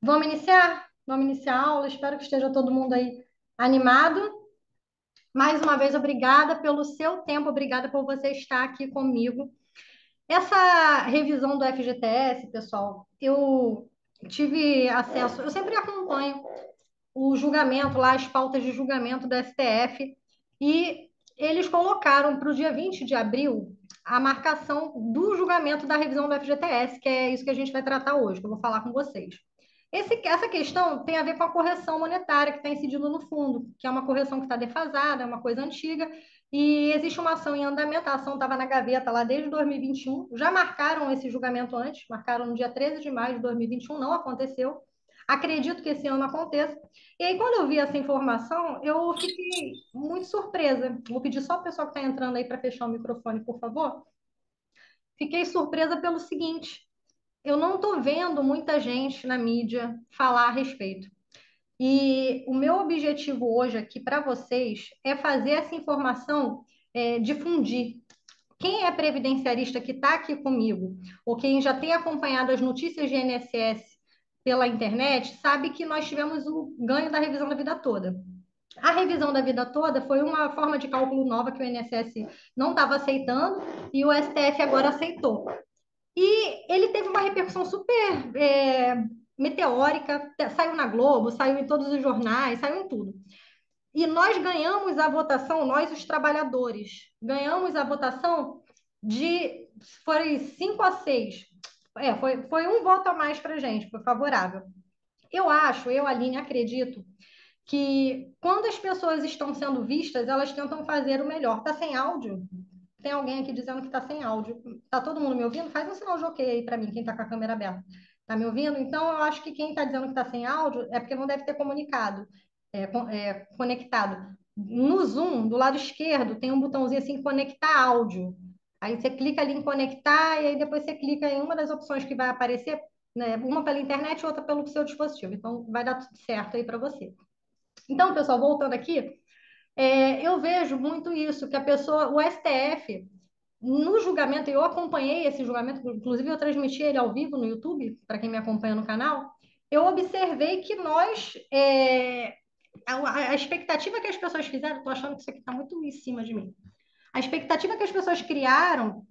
Vamos iniciar? Vamos iniciar a aula. Espero que esteja todo mundo aí animado. Mais uma vez, obrigada pelo seu tempo, obrigada por você estar aqui comigo. Essa revisão do FGTS, pessoal, eu tive acesso, eu sempre acompanho o julgamento lá, as pautas de julgamento do STF, e eles colocaram para o dia 20 de abril a marcação do julgamento da revisão do FGTS, que é isso que a gente vai tratar hoje, que eu vou falar com vocês. Essa questão tem a ver com a correção monetária que está incidindo no fundo, que é uma correção que está defasada, é uma coisa antiga, e existe uma ação em andamento, a ação estava na gaveta lá desde 2021, já marcaram esse julgamento antes, marcaram no dia 13 de maio de 2021, não aconteceu. Acredito que esse ano aconteça. E aí, quando eu vi essa informação, eu fiquei muito surpresa. Vou pedir só o pessoal que está entrando aí para fechar o microfone, por favor. Fiquei surpresa pelo seguinte: eu não estou vendo muita gente na mídia falar a respeito. E o meu objetivo hoje aqui para vocês é fazer essa informação difundir. Quem é previdenciarista que está aqui comigo, ou quem já tem acompanhado as notícias de INSS pela internet, sabe que nós tivemos o ganho da revisão da vida toda. A revisão da vida toda foi uma forma de cálculo nova que o INSS não estava aceitando e o STF agora aceitou. E ele teve uma repercussão super meteórica, saiu na Globo, saiu em todos os jornais, saiu em tudo. E nós ganhamos a votação, nós, os trabalhadores, ganhamos a votação de. Foi 5-6. Foi um voto a mais para a gente, foi favorável. Eu acho, eu, Aline, acredito que quando as pessoas estão sendo vistas, elas tentam fazer o melhor. Tá sem áudio? Tem alguém aqui dizendo que tá sem áudio. Tá todo mundo me ouvindo? Faz um sinal de ok aí para mim, quem tá com a câmera aberta. Tá me ouvindo? Então, eu acho que quem tá dizendo que tá sem áudio é porque não deve ter comunicado, conectado. No Zoom, do lado esquerdo, tem um botãozinho assim, conectar áudio. Aí você clica ali em conectar e aí depois você clica em uma das opções que vai aparecer, né? Uma pela internet e outra pelo seu dispositivo. Então, vai dar tudo certo aí para você. Então, pessoal, voltando aqui, eu vejo muito isso, que a pessoa, o STF, no julgamento, eu acompanhei esse julgamento, inclusive eu transmiti ele ao vivo no YouTube, para quem me acompanha no canal, eu observei que a expectativa que as pessoas fizeram, estou achando que isso aqui está muito em cima de mim, a expectativa que as pessoas criaram,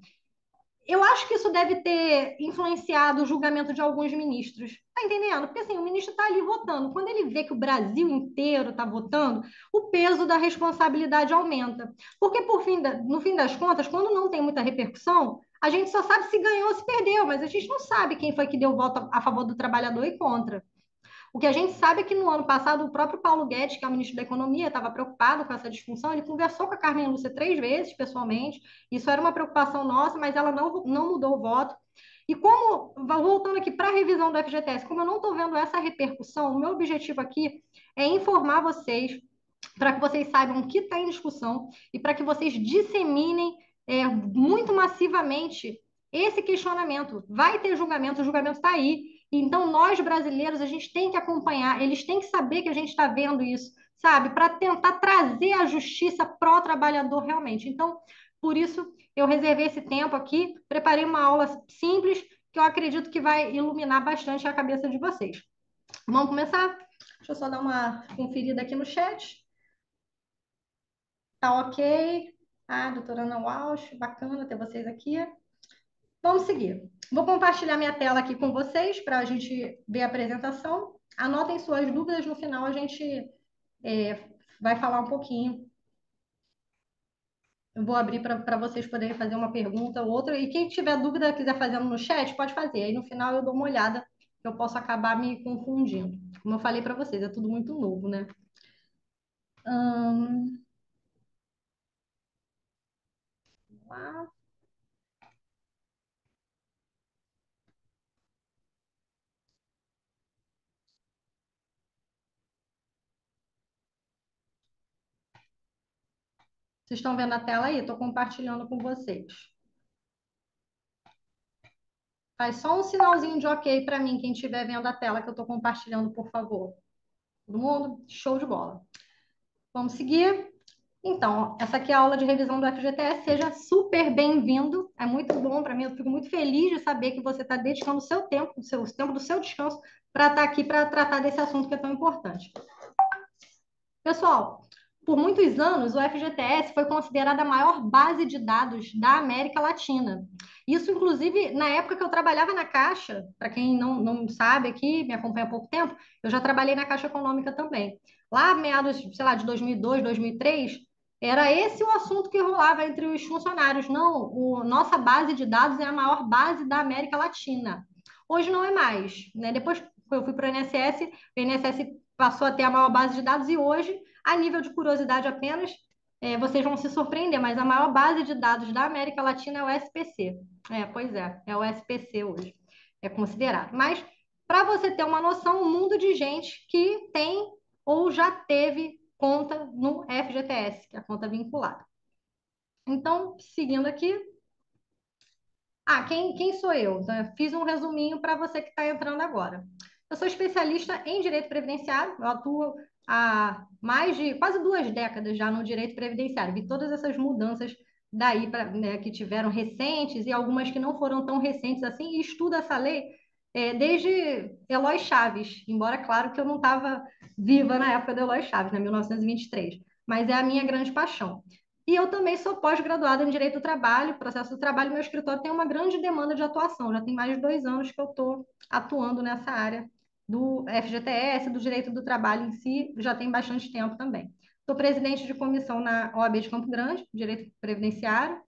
eu acho que isso deve ter influenciado o julgamento de alguns ministros. Tá entendendo? Porque assim, o ministro está ali votando. Quando ele vê que o Brasil inteiro está votando, o peso da responsabilidade aumenta. Porque no fim das contas, quando não tem muita repercussão, a gente só sabe se ganhou ou se perdeu, mas a gente não sabe quem foi que deu voto a favor do trabalhador e contra. O que a gente sabe é que no ano passado o próprio Paulo Guedes, que é o ministro da Economia, estava preocupado com essa disfunção. Ele conversou com a Carmen Lúcia 3 vezes, pessoalmente. Isso era uma preocupação nossa, mas ela não mudou o voto. E como, voltando aqui para a revisão do FGTS, como eu não estou vendo essa repercussão, o meu objetivo aqui é informar vocês, para que vocês saibam o que está em discussão e para que vocês disseminem muito massivamente esse questionamento. Vai ter julgamento, o julgamento está aí. Então, nós brasileiros, a gente tem que acompanhar, eles têm que saber que a gente está vendo isso, sabe? Para tentar trazer a justiça pró trabalhador realmente. Então, por isso, eu reservei esse tempo aqui, preparei uma aula simples que eu acredito que vai iluminar bastante a cabeça de vocês. Vamos começar? Deixa eu só dar uma conferida aqui no chat. Tá ok? Ah, doutora Ana Walsh, bacana ter vocês aqui. Vamos seguir. Vou compartilhar minha tela aqui com vocês para a gente ver a apresentação. Anotem suas dúvidas, no final a gente é, vai falar um pouquinho. Eu vou abrir para vocês poderem fazer uma pergunta ou outra. E quem tiver dúvida, quiser fazer no chat, pode fazer. Aí no final eu dou uma olhada, que eu posso acabar me confundindo. Como eu falei para vocês, é tudo muito novo, né? Vamos lá. Vocês estão vendo a tela aí? Estou compartilhando com vocês. Faz só um sinalzinho de ok para mim, quem estiver vendo a tela que eu estou compartilhando, por favor. Todo mundo? Show de bola. Vamos seguir. Então, essa aqui é a aula de revisão do FGTS. Seja super bem-vindo. É muito bom para mim. Eu fico muito feliz de saber que você está dedicando o seu tempo, o tempo do seu descanso, para estar aqui para tratar desse assunto que é tão importante. Pessoal, por muitos anos, o FGTS foi considerada a maior base de dados da América Latina. Isso, inclusive, na época que eu trabalhava na Caixa, para quem não sabe aqui, me acompanha há pouco tempo, eu já trabalhei na Caixa Econômica também. Lá, meados, sei lá, de 2002, 2003, era esse o assunto que rolava entre os funcionários. Não, nossa base de dados é a maior base da América Latina. Hoje não é mais, né? Depois que eu fui para o INSS passou a ter a maior base de dados e hoje, a nível de curiosidade apenas, vocês vão se surpreender, mas a maior base de dados da América Latina é o SPC. Pois é o SPC hoje, é considerado. Mas, para você ter uma noção, um mundo de gente que tem ou já teve conta no FGTS, que é a conta vinculada. Então, seguindo aqui. Quem sou eu? Então, eu fiz um resuminho para você que está entrando agora. Eu sou especialista em direito previdenciário, eu atuo há mais de quase 2 décadas já no direito previdenciário. Vi todas essas mudanças daí né, que tiveram recentes e algumas que não foram tão recentes assim, e estudo essa lei desde Eloy Chaves, embora, claro, que eu não estava viva na época de Eloy Chaves, né, 1923, mas é a minha grande paixão. E eu também sou pós-graduada em Direito do Trabalho, Processo do Trabalho. Meu escritório tem uma grande demanda de atuação. Já tem mais de 2 anos que eu estou atuando nessa área do FGTS, do Direito do Trabalho em si, já tem bastante tempo também. Sou presidente de comissão na OAB de Campo Grande, Direito Previdenciário,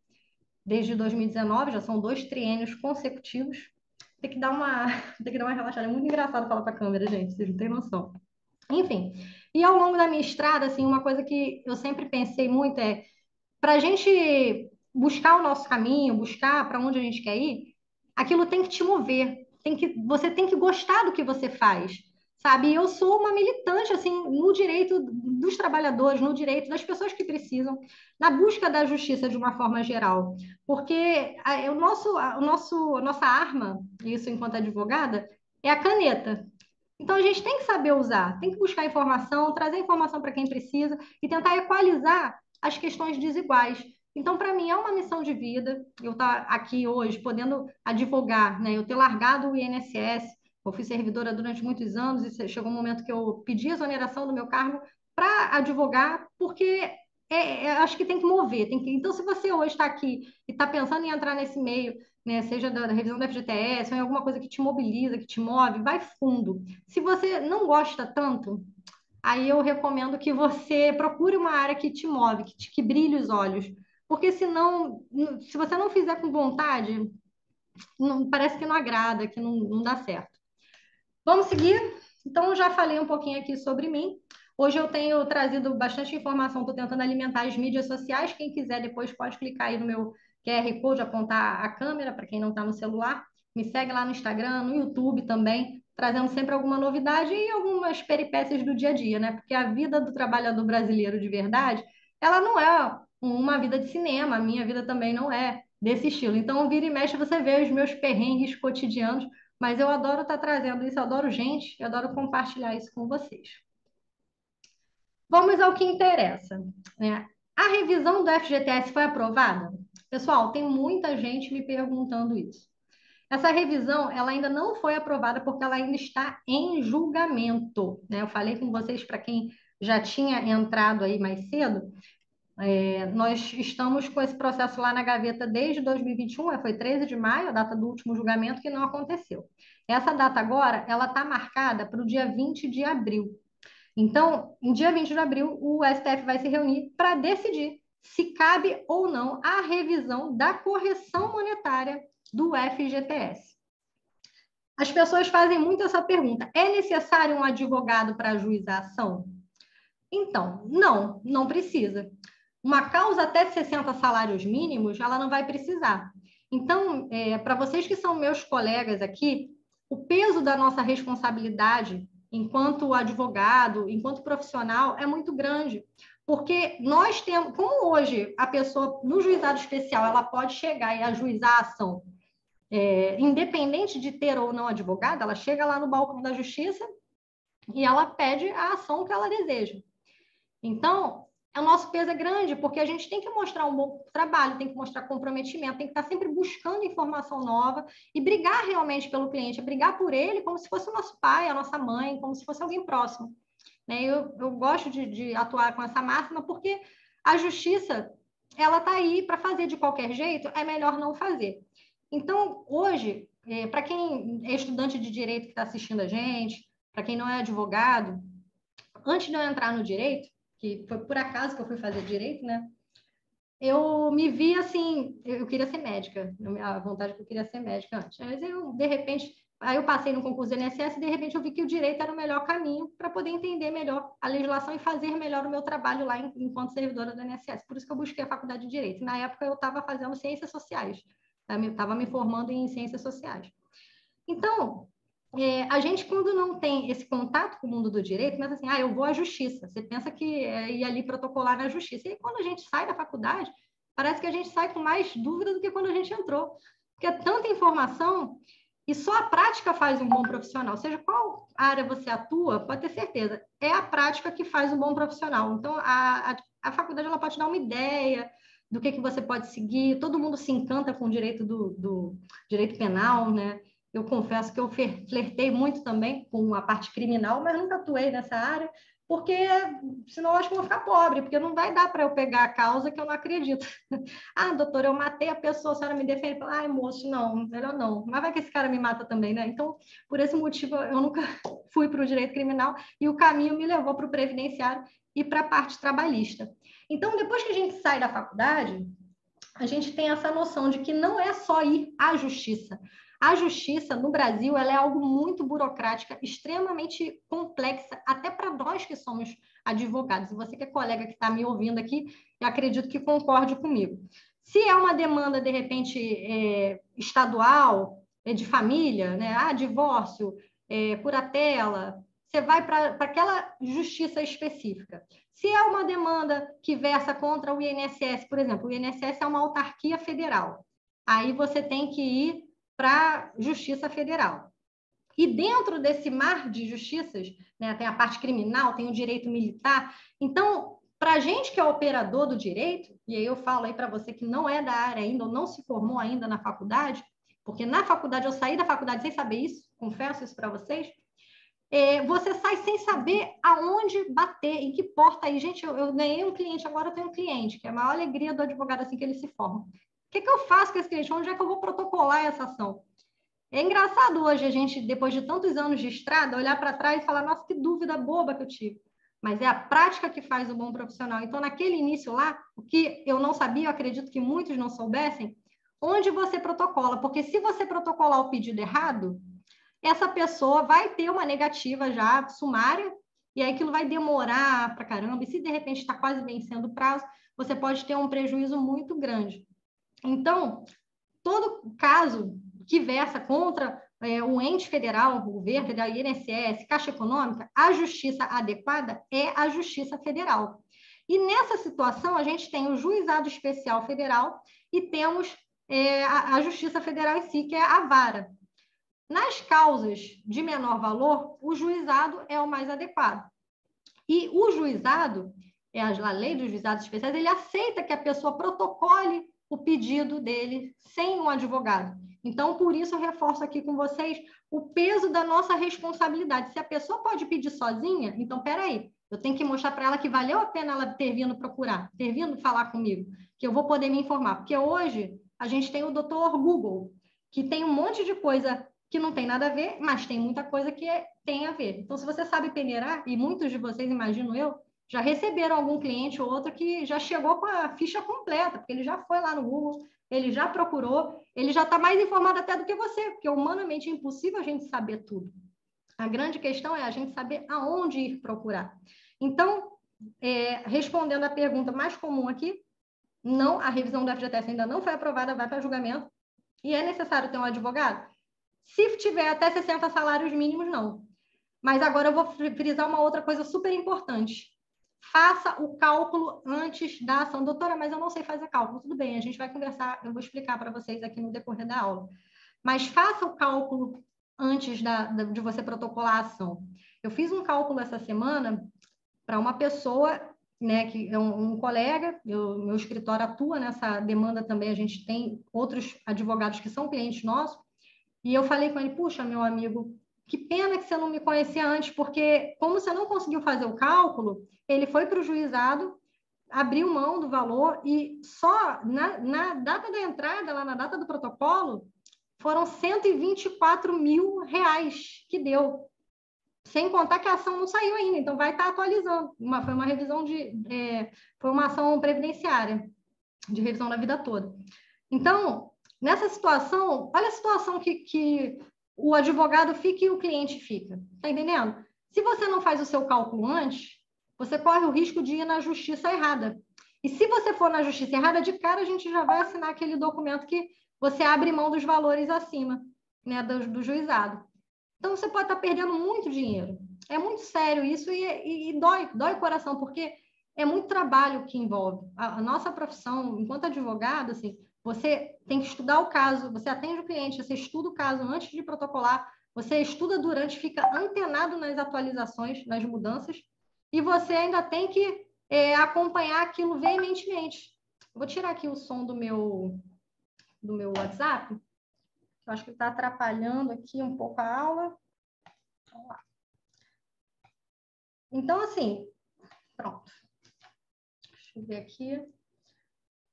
desde 2019, já são 2 triênios consecutivos. Tem que dar uma, tem que dar uma relaxada. É muito engraçado falar para a câmera, gente, vocês não têm noção. Enfim, e ao longo da minha estrada, assim, uma coisa que eu sempre pensei muito é para a gente buscar o nosso caminho, buscar para onde a gente quer ir, aquilo tem que te mover, você tem que gostar do que você faz, sabe? E eu sou uma militante assim no direito dos trabalhadores, no direito das pessoas que precisam, na busca da justiça de uma forma geral, porque a nossa arma, isso enquanto advogada, é a caneta. Então, a gente tem que saber usar, tem que buscar informação, trazer informação para quem precisa e tentar equalizar as questões desiguais. Então, para mim, é uma missão de vida eu estar aqui hoje podendo advogar, né? Eu ter largado o INSS, eu fui servidora durante muitos anos e chegou um momento que eu pedi exoneração do meu cargo para advogar, porque acho que tem que mover. Então, se você hoje está aqui e está pensando em entrar nesse meio, né, seja da revisão do FGTS ou em alguma coisa que te mobiliza, que te move, vai fundo. Se você não gosta tanto, aí eu recomendo que você procure uma área que te move, que brilhe os olhos. Porque senão, se você não fizer com vontade, parece que não agrada, que não dá certo. Vamos seguir? Então, eu já falei um pouquinho aqui sobre mim. Hoje eu tenho trazido bastante informação, estou tentando alimentar as mídias sociais. Quem quiser depois pode clicar aí no meu QR Code, apontar a câmera para quem não está no celular. Me segue lá no Instagram, no YouTube também, trazendo sempre alguma novidade e algumas peripécias do dia a dia, né? Porque a vida do trabalhador brasileiro de verdade, ela não é uma vida de cinema, a minha vida também não é desse estilo. Então, vira e mexe, você vê os meus perrengues cotidianos, mas eu adoro estar trazendo isso, eu adoro gente, eu adoro compartilhar isso com vocês. Vamos ao que interessa, né? A revisão do FGTS foi aprovada? Pessoal, tem muita gente me perguntando isso. Essa revisão, ela ainda não foi aprovada porque ela ainda está em julgamento, né? Eu falei com vocês para quem já tinha entrado aí mais cedo, nós estamos com esse processo lá na gaveta desde 2021, foi 13 de maio, a data do último julgamento, que não aconteceu. Essa data agora, ela está marcada para o dia 20 de abril. Então, em dia 20 de abril, o STF vai se reunir para decidir se cabe ou não a revisão da correção monetária do FGTS. As pessoas fazem muito essa pergunta: é necessário um advogado para ajuizar a ação? Então, não precisa. Uma causa até 60 salários mínimos, ela não vai precisar. Então, para vocês que são meus colegas aqui, o peso da nossa responsabilidade enquanto advogado, enquanto profissional, é muito grande. Porque nós temos, como hoje a pessoa no juizado especial, ela pode chegar e ajuizar a ação, independente de ter ou não advogado, ela chega lá no balcão da justiça e ela pede a ação que ela deseja. Então, o nosso peso é grande, porque a gente tem que mostrar um bom trabalho, tem que mostrar comprometimento, tem que estar sempre buscando informação nova e brigar realmente pelo cliente, brigar por ele como se fosse o nosso pai, a nossa mãe, como se fosse alguém próximo. Né? Eu gosto de atuar com essa máxima porque a justiça, ela está aí para fazer de qualquer jeito, é melhor não fazer. Então, hoje, para quem é estudante de direito que está assistindo a gente, para quem não é advogado, antes de eu entrar no direito, que foi por acaso que eu fui fazer direito, né? Eu me vi assim, eu queria ser médica, a vontade que eu queria ser médica antes. Mas eu, de repente, aí eu passei no concurso do INSS e de repente eu vi que o direito era o melhor caminho para poder entender melhor a legislação e fazer melhor o meu trabalho lá enquanto servidora do INSS. Por isso que eu busquei a faculdade de direito. Na época eu estava fazendo ciências sociais, estava me formando em ciências sociais. Então, a gente, quando não tem esse contato com o mundo do direito, pensa assim, eu vou à justiça. Você pensa que é ir ali protocolar na justiça. E quando a gente sai da faculdade, parece que a gente sai com mais dúvida do que quando a gente entrou. Porque é tanta informação e só a prática faz um bom profissional. Seja qual área você atua, pode ter certeza, é a prática que faz um bom profissional. Então, a faculdade ela pode dar uma ideia do que você pode seguir. Todo mundo se encanta com o direito do direito penal, né? Eu confesso que eu flertei muito também com a parte criminal, mas nunca atuei nessa área, porque senão eu acho que eu vou ficar pobre, porque não vai dar para eu pegar a causa que eu não acredito. Doutor, eu matei a pessoa, a senhora me defende. Ai, moço, não, melhor não. Mas vai que esse cara me mata também, né? Então, por esse motivo, eu nunca fui para o direito criminal e o caminho me levou para o previdenciário e para a parte trabalhista. Então, depois que a gente sai da faculdade, a gente tem essa noção de que não é só ir à justiça. A justiça no Brasil ela é algo muito burocrática, extremamente complexa, até para nós que somos advogados. E você que é colega que está me ouvindo aqui, eu acredito que concorde comigo. Se é uma demanda, de repente, estadual, de família, né? Divórcio, curatela, você vai para aquela justiça específica. Se é uma demanda que versa contra o INSS, por exemplo, o INSS é uma autarquia federal. Aí você tem que ir para a Justiça Federal. E dentro desse mar de justiças, né, tem a parte criminal, tem o direito militar. Então, para a gente que é operador do direito, e aí eu falo aí para você que não é da área ainda, ou não se formou ainda na faculdade, porque na faculdade, eu saí da faculdade sem saber isso, confesso isso para vocês, você sai sem saber aonde bater, em que porta aí. Gente, eu ganhei um cliente, agora eu tenho um cliente, que é a maior alegria do advogado assim que ele se forma. O que eu faço com esse cliente? Onde é que eu vou protocolar essa ação? É engraçado hoje a gente, depois de tantos anos de estrada, olhar para trás e falar, nossa, que dúvida boba que eu tive. Mas é a prática que faz o bom profissional. Então, naquele início lá, o que eu não sabia, eu acredito que muitos não soubessem, onde você protocola. Porque se você protocolar o pedido errado, essa pessoa vai ter uma negativa já sumária, e aí aquilo vai demorar para caramba, e se de repente está quase vencendo o prazo, você pode ter um prejuízo muito grande. Então, todo caso que versa contra o ente federal, o governo federal, INSS, Caixa Econômica, a justiça adequada é a Justiça Federal. E nessa situação, a gente tem o Juizado Especial Federal e temos a Justiça Federal em si, que é a vara. Nas causas de menor valor, o juizado é o mais adequado. E o juizado, a lei dos juizados especiais, ele aceita que a pessoa protocole o pedido dele sem um advogado. Então, por isso, eu reforço aqui com vocês o peso da nossa responsabilidade. Se a pessoa pode pedir sozinha, então, peraí, eu tenho que mostrar para ela que valeu a pena ela ter vindo procurar, ter vindo falar comigo, que eu vou poder me informar. Porque hoje a gente tem o doutor Google, que tem um monte de coisa que não tem nada a ver, mas tem muita coisa que tem a ver. Então, se você sabe peneirar, e muitos de vocês, imagino eu, já receberam algum cliente ou outro que já chegou com a ficha completa, porque ele já foi lá no Google, ele já procurou, ele já está mais informado até do que você, porque humanamente é impossível a gente saber tudo. A grande questão é a gente saber aonde ir procurar. Então, respondendo a pergunta mais comum aqui, não, a revisão do FGTS ainda não foi aprovada, vai para julgamento, e é necessário ter um advogado? Se tiver até 60 salários mínimos, não. Mas agora eu vou frisar uma outra coisa super importante. Faça o cálculo antes da ação. Doutora, mas eu não sei fazer cálculo. Tudo bem, a gente vai conversar, eu vou explicar para vocês aqui no decorrer da aula. Mas faça o cálculo antes de você protocolar a ação. Eu fiz um cálculo essa semana para uma pessoa né, que é um colega, meu escritório atua nessa demanda também, a gente tem outros advogados que são clientes nossos, e eu falei com ele, puxa, meu amigo, que pena que você não me conhecia antes, porque como você não conseguiu fazer o cálculo, ele foi para o juizado, abriu mão do valor e só na data da entrada, lá na data do protocolo, foram R$ 124.000 que deu. Sem contar que a ação não saiu ainda, então vai estar atualizando. Foi uma revisão foi uma ação previdenciária, de revisão da vida toda. Então, nessa situação, olha a situação que o advogado fica e o cliente fica. Está entendendo? Se você não faz o seu cálculo antes, você corre o risco de ir na justiça errada. E se você for na justiça errada, de cara a gente já vai assinar aquele documento que você abre mão dos valores acima, né, do juizado. Então, você pode estar perdendo muito dinheiro. É muito sério isso e dói o coração, porque é muito trabalho que envolve. A nossa profissão, enquanto advogado, assim, você tem que estudar o caso, você atende o cliente, você estuda o caso antes de protocolar, você estuda durante, fica antenado nas atualizações, nas mudanças, e você ainda tem que acompanhar aquilo veementemente. Vou tirar aqui o som do meu WhatsApp. Eu acho que está atrapalhando aqui um pouco a aula. Vamos lá. Então, assim, pronto. Deixa eu ver aqui.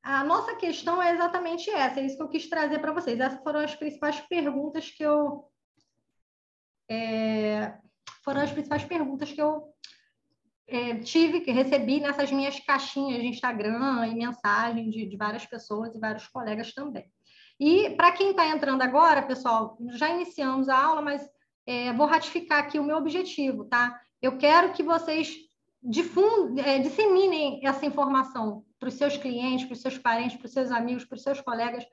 A nossa questão é exatamente essa, é isso que eu quis trazer para vocês. Essas foram as principais perguntas que eu... que recebi nessas minhas caixinhas de Instagram e mensagem de várias pessoas e vários colegas também. E para quem está entrando agora, pessoal, já iniciamos a aula, mas vou ratificar aqui o meu objetivo, tá? Eu quero que vocês disseminem essa informação para os seus clientes, para os seus parentes, para os seus amigos, para os seus colegas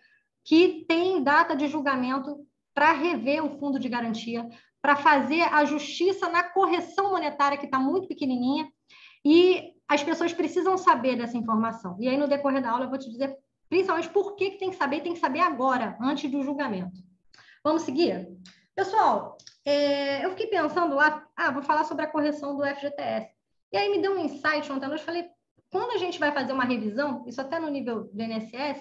que têm data de julgamento para rever o fundo de garantia, para fazer a justiça na correção monetária, que está muito pequenininha, e as pessoas precisam saber dessa informação. E aí, no decorrer da aula, eu vou te dizer principalmente por que tem que saber agora, antes do julgamento. Vamos seguir? Pessoal, eu fiquei pensando lá, vou falar sobre a correção do FGTS. E aí me deu um insight ontem à noite, falei, quando a gente vai fazer uma revisão, isso até no nível do INSS,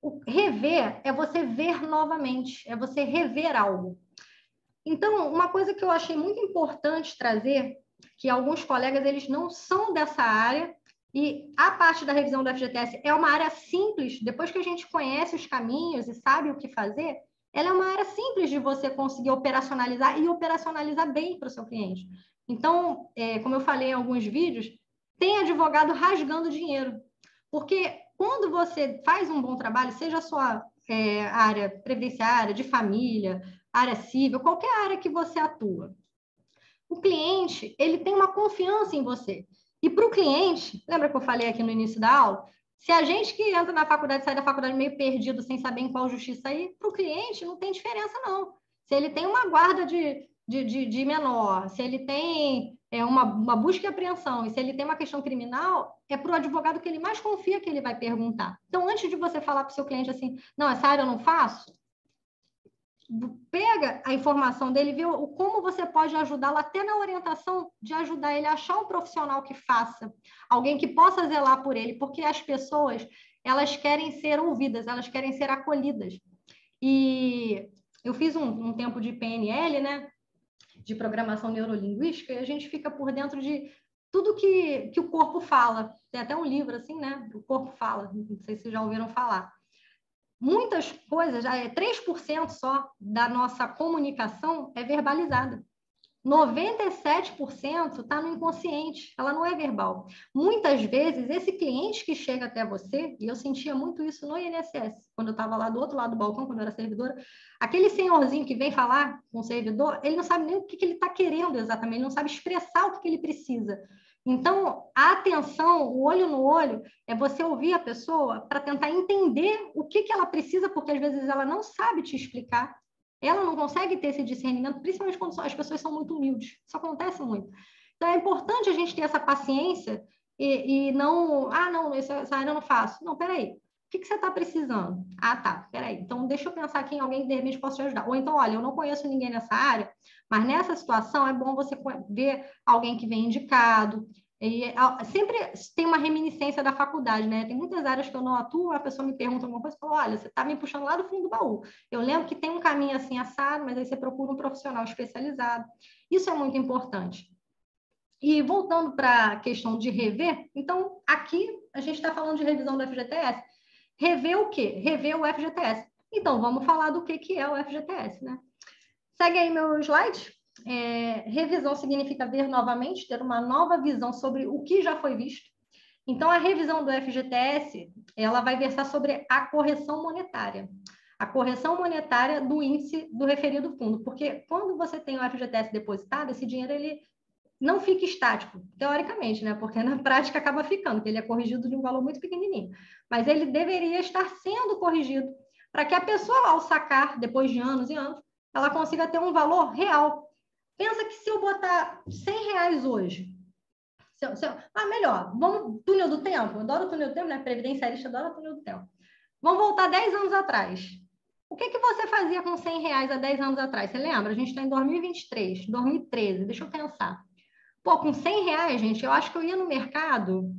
o rever é você ver novamente, é você rever algo. Então, uma coisa que eu achei muito importante trazer, que alguns colegas eles não são dessa área, e a parte da revisão do FGTS é uma área simples, depois que a gente conhece os caminhos e sabe o que fazer, ela é uma área simples de você conseguir operacionalizar e operacionalizar bem para o seu cliente. Então, como eu falei em alguns vídeos, tem advogado rasgando dinheiro, porque quando você faz um bom trabalho, seja a sua área previdenciária, de família, área civil, qualquer área que você atua, o cliente ele tem uma confiança em você. E para o cliente, lembra que eu falei aqui no início da aula? Se a gente que entra na faculdade sai da faculdade meio perdido, sem saber em qual justiça ir, para o cliente não tem diferença, não. Se ele tem uma guarda de menor, se ele tem uma busca e apreensão, e se ele tem uma questão criminal, é para o advogado que ele mais confia que ele vai perguntar. Então, antes de você falar para o seu cliente assim, não, essa área eu não faço, pega a informação dele, vê como você pode ajudá-lo até na orientação de ajudar ele a achar um profissional que faça, alguém que possa zelar por ele, porque as pessoas, elas querem ser ouvidas, elas querem ser acolhidas. E eu fiz um tempo de PNL, né, de programação neurolinguística, e a gente fica por dentro de tudo que o corpo fala. Tem até um livro assim, né, o corpo fala, não sei se já ouviram falar. Muitas coisas, 3% só da nossa comunicação é verbalizada. 97% está no inconsciente, ela não é verbal. Muitas vezes, esse cliente que chega até você, e eu sentia muito isso no INSS, quando eu estava lá do outro lado do balcão, quando eu era servidora, aquele senhorzinho que vem falar com o servidor, ele não sabe nem o que ele está querendo exatamente, ele não sabe expressar o que ele precisa. Então, a atenção, o olho no olho, é você ouvir a pessoa para tentar entender o que ela precisa, porque às vezes ela não sabe te explicar, ela não consegue ter esse discernimento, principalmente quando as pessoas são muito humildes. Isso acontece muito. Então, é importante a gente ter essa paciência e não... não, essa área eu não faço. Não, peraí. O que você está precisando? Tá, peraí. Então, deixa eu pensar aqui em alguém que, de repente, possa te ajudar. Ou então, olha, eu não conheço ninguém nessa área, mas nessa situação é bom você ver alguém que vem indicado. Sempre tem uma reminiscência da faculdade, né? Tem muitas áreas que eu não atuo, a pessoa me pergunta alguma coisa e fala, olha, você está me puxando lá do fundo do baú. Eu lembro que tem um caminho assim assado, mas aí você procura um profissional especializado. Isso é muito importante. E voltando para a questão de rever, então aqui a gente está falando de revisão do FGTS. Rever o quê? Rever o FGTS. Então, vamos falar do que é o FGTS, né? Segue aí meu slide. Revisão significa ver novamente, ter uma nova visão sobre o que já foi visto. Então, a revisão do FGTS, ela vai versar sobre a correção monetária. A correção monetária do índice do referido fundo. Porque quando você tem o FGTS depositado, esse dinheiro ele não fica estático, teoricamente, né? Porque na prática acaba ficando, porque ele é corrigido de um valor muito pequenininho. Mas ele deveria estar sendo corrigido para que a pessoa, ao sacar, depois de anos e anos, ela consiga ter um valor real. Pensa que se eu botar R$ 100 hoje, melhor, vamos, túnel do tempo, eu adoro túnel do tempo, né? Previdenciarista adora túnel do tempo. Vamos voltar 10 anos atrás. O que você fazia com R$ 100 há 10 anos atrás? Você lembra? A gente está em 2023, 2013, deixa eu pensar. Pô, com R$ 100, gente, eu acho que eu ia no mercado,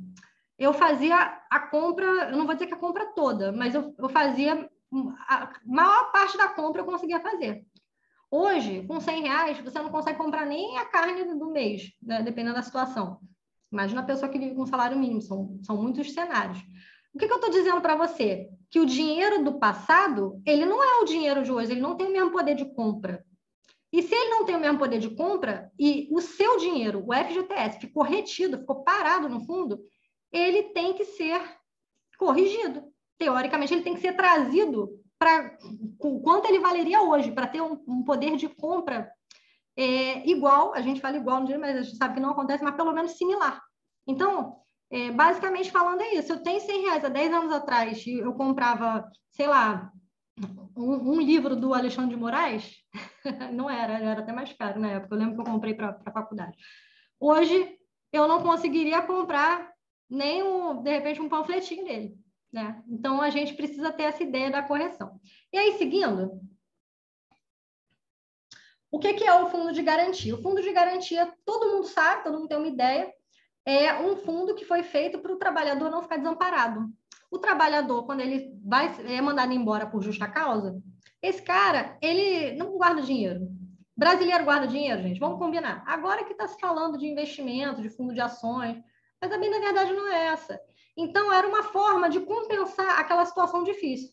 eu fazia a compra, eu não vou dizer que a compra toda, mas eu fazia, a maior parte da compra eu conseguia fazer. Hoje, com R$ 100, você não consegue comprar nem a carne do mês, né? Dependendo da situação. Imagina a pessoa que vive com salário mínimo, são muitos cenários. O que eu estou dizendo para você? Que o dinheiro do passado, ele não é o dinheiro de hoje, ele não tem o mesmo poder de compra. E se ele não tem o mesmo poder de compra e o seu dinheiro, o FGTS, ficou retido, ficou parado no fundo, ele tem que ser corrigido. Teoricamente, ele tem que ser trazido para o quanto ele valeria hoje, para ter um poder de compra igual, a gente fala igual no dinheiro, mas a gente sabe que não acontece, mas pelo menos similar. Então, basicamente falando é isso. Eu tenho R$ 100 há 10 anos atrás e eu comprava, sei lá, um livro do Alexandre de Moraes, não era até mais caro na época. Eu lembro que eu comprei para a faculdade. Hoje, eu não conseguiria comprar nem, de repente, um panfletinho dele, né? Então, a gente precisa ter essa ideia da correção. E aí, seguindo, o que é o fundo de garantia? O fundo de garantia, todo mundo sabe, todo mundo tem uma ideia, é um fundo que foi feito para o trabalhador não ficar desamparado. O trabalhador, quando ele é mandado embora por justa causa, esse cara, ele não guarda dinheiro. Brasileiro guarda dinheiro, gente? Vamos combinar. Agora que está se falando de investimento, de fundo de ações, mas a bem da verdade não é essa. Então, era uma forma de compensar aquela situação difícil,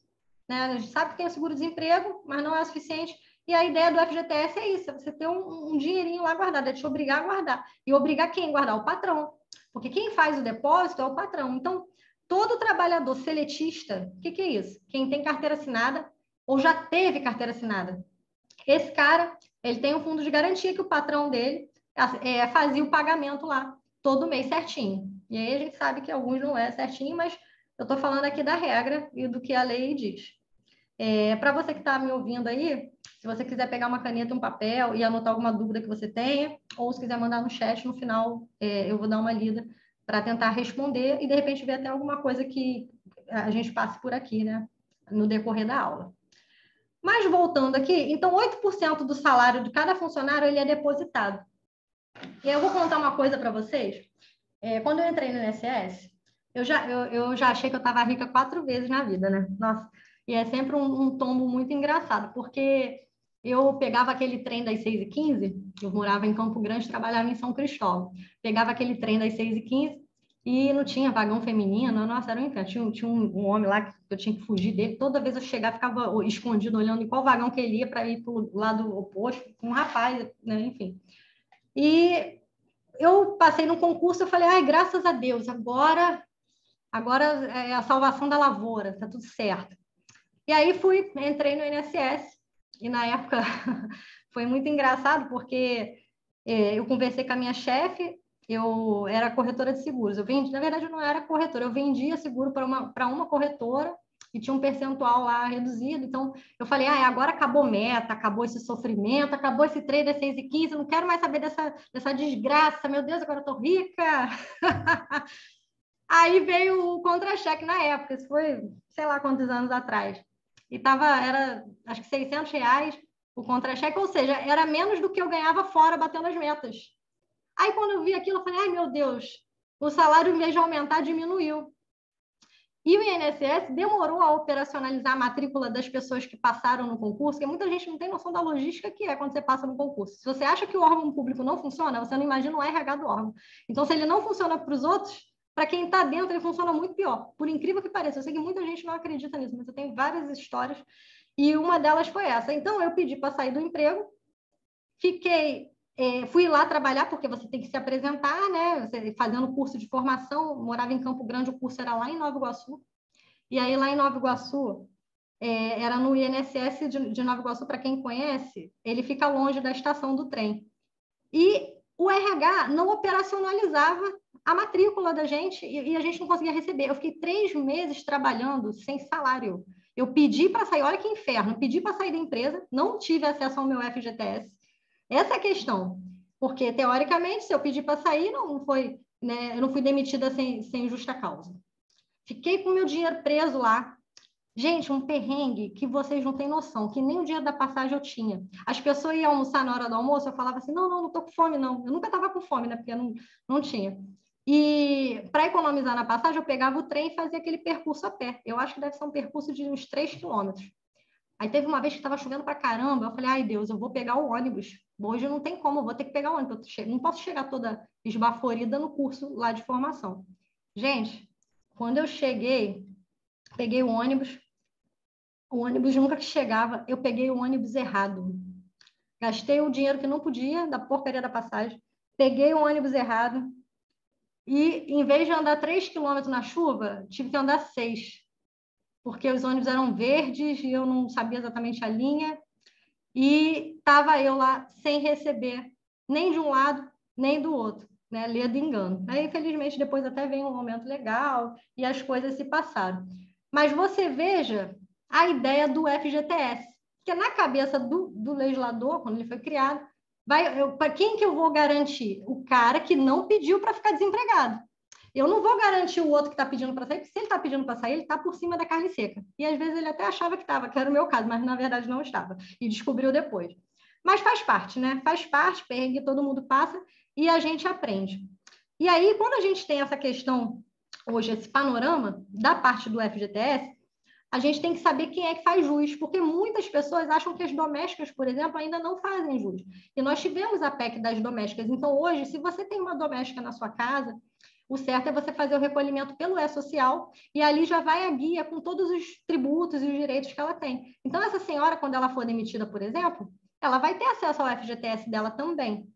né? A gente sabe que tem o seguro-desemprego, mas não é o suficiente. E a ideia do FGTS é isso, é você ter um dinheirinho lá guardado, é te obrigar a guardar. E obrigar quem? Guardar o patrão. Porque quem faz o depósito é o patrão. Então, todo trabalhador seletista, o que é isso? Quem tem carteira assinada ou já teve carteira assinada. Esse cara, ele tem um fundo de garantia que o patrão dele fazia o pagamento lá, todo mês certinho. E aí a gente sabe que alguns não é certinho, mas eu estou falando aqui da regra e do que a lei diz. Para você que está me ouvindo aí, se você quiser pegar uma caneta e um papel e anotar alguma dúvida que você tenha, ou se quiser mandar no chat, no final eu vou dar uma lida para tentar responder e de repente ver até alguma coisa que a gente passe por aqui, né, no decorrer da aula. Mas voltando aqui, então 8% do salário de cada funcionário ele é depositado. E eu vou contar uma coisa para vocês. Quando eu entrei no INSS, eu já achei que eu estava rica 4 vezes na vida, né? Nossa, e é sempre um tombo muito engraçado, porque eu pegava aquele trem das 6h15, eu morava em Campo Grande, trabalhava em São Cristóvão. Pegava aquele trem das 6h15 e não tinha vagão feminino, nossa, era um inferno. Tinha um homem lá que eu tinha que fugir dele. Toda vez eu chegava, ficava escondido, olhando em qual vagão que ele ia para ir para o lado oposto, com um rapaz, né? Enfim. E eu passei no concurso, eu falei, ai, graças a Deus, agora é a salvação da lavoura, tá tudo certo. E aí entrei no INSS, e na época foi muito engraçado, porque eu conversei com a minha chefe, eu era corretora de seguros. Na verdade, eu não era corretora, eu vendia seguro para uma corretora e tinha um percentual lá reduzido. Então, eu falei, agora acabou meta, acabou esse sofrimento, acabou esse trade das 6h15, não quero mais saber dessa desgraça, meu Deus, agora eu tô rica. Aí veio o contra-cheque na época, isso foi, sei lá quantos anos atrás. E era, acho que R$ 600 o contra-cheque, ou seja, era menos do que eu ganhava fora batendo as metas. Aí, quando eu vi aquilo, eu falei, ai, meu Deus, o salário, em vez de aumentar, diminuiu. E o INSS demorou a operacionalizar a matrícula das pessoas que passaram no concurso, porque muita gente não tem noção da logística que é quando você passa no concurso. Se você acha que o órgão público não funciona, você não imagina o RH do órgão. Então, se ele não funciona para os outros, para quem está dentro, ele funciona muito pior. Por incrível que pareça. Eu sei que muita gente não acredita nisso, mas eu tenho várias histórias, e uma delas foi essa. Então, eu pedi para sair do emprego, fui lá trabalhar, porque você tem que se apresentar, né? Você, fazendo curso de formação, morava em Campo Grande, o curso era lá em Nova Iguaçu. E aí, lá em Nova Iguaçu, era no INSS de Nova Iguaçu, para quem conhece, ele fica longe da estação do trem. E o RH não operacionalizava a matrícula da gente e a gente não conseguia receber. Eu fiquei 3 meses trabalhando sem salário. Eu pedi para sair, olha que inferno, pedi para sair da empresa, não tive acesso ao meu FGTS. Essa é a questão. Porque, teoricamente, se eu pedir para sair, não foi, né, eu não fui demitida sem justa causa. Fiquei com meu dinheiro preso lá. Gente, um perrengue que vocês não têm noção, que nem o dia da passagem eu tinha. As pessoas iam almoçar na hora do almoço, eu falava assim, não estou com fome, não. Eu nunca estava com fome, né? Porque eu não tinha. E para economizar na passagem, eu pegava o trem e fazia aquele percurso a pé. Eu acho que deve ser um percurso de uns 3 quilômetros. Aí teve uma vez que estava chovendo para caramba, eu falei, ai Deus, eu vou pegar o ônibus. Hoje não tem como, eu vou ter que pegar o ônibus. Não posso chegar toda esbaforida no curso lá de formação. Gente, quando eu cheguei, peguei o ônibus nunca chegava, eu peguei o ônibus errado. Gastei o dinheiro que não podia, da porcaria da passagem, peguei o ônibus errado e, em vez de andar 3 quilômetros na chuva, tive que andar 6, porque os ônibus eram verdes e eu não sabia exatamente a linha, e estava eu lá sem receber nem de um lado, nem do outro, né? Ledo engano. Aí, infelizmente, depois até veio um momento legal e as coisas se passaram. Mas você veja a ideia do FGTS, que na cabeça do legislador, quando ele foi criado, para quem que eu vou garantir? O cara que não pediu para ficar desempregado. Eu não vou garantir o outro que está pedindo para sair, porque se ele está pedindo para sair, ele está por cima da carne seca. E às vezes ele até achava que estava, que era o meu caso, mas na verdade não estava. E descobriu depois. Mas faz parte, né? Faz parte, perrengue todo mundo passa e a gente aprende. E aí, quando a gente tem essa questão, hoje, esse panorama da parte do FGTS, a gente tem que saber quem é que faz jus, porque muitas pessoas acham que as domésticas, por exemplo, ainda não fazem jus. E nós tivemos a PEC das domésticas. Então, hoje, se você tem uma doméstica na sua casa, o certo é você fazer o recolhimento pelo E-Social e ali já vai a guia com todos os tributos e os direitos que ela tem. Então, essa senhora, quando ela for demitida, por exemplo, ela vai ter acesso ao FGTS dela também.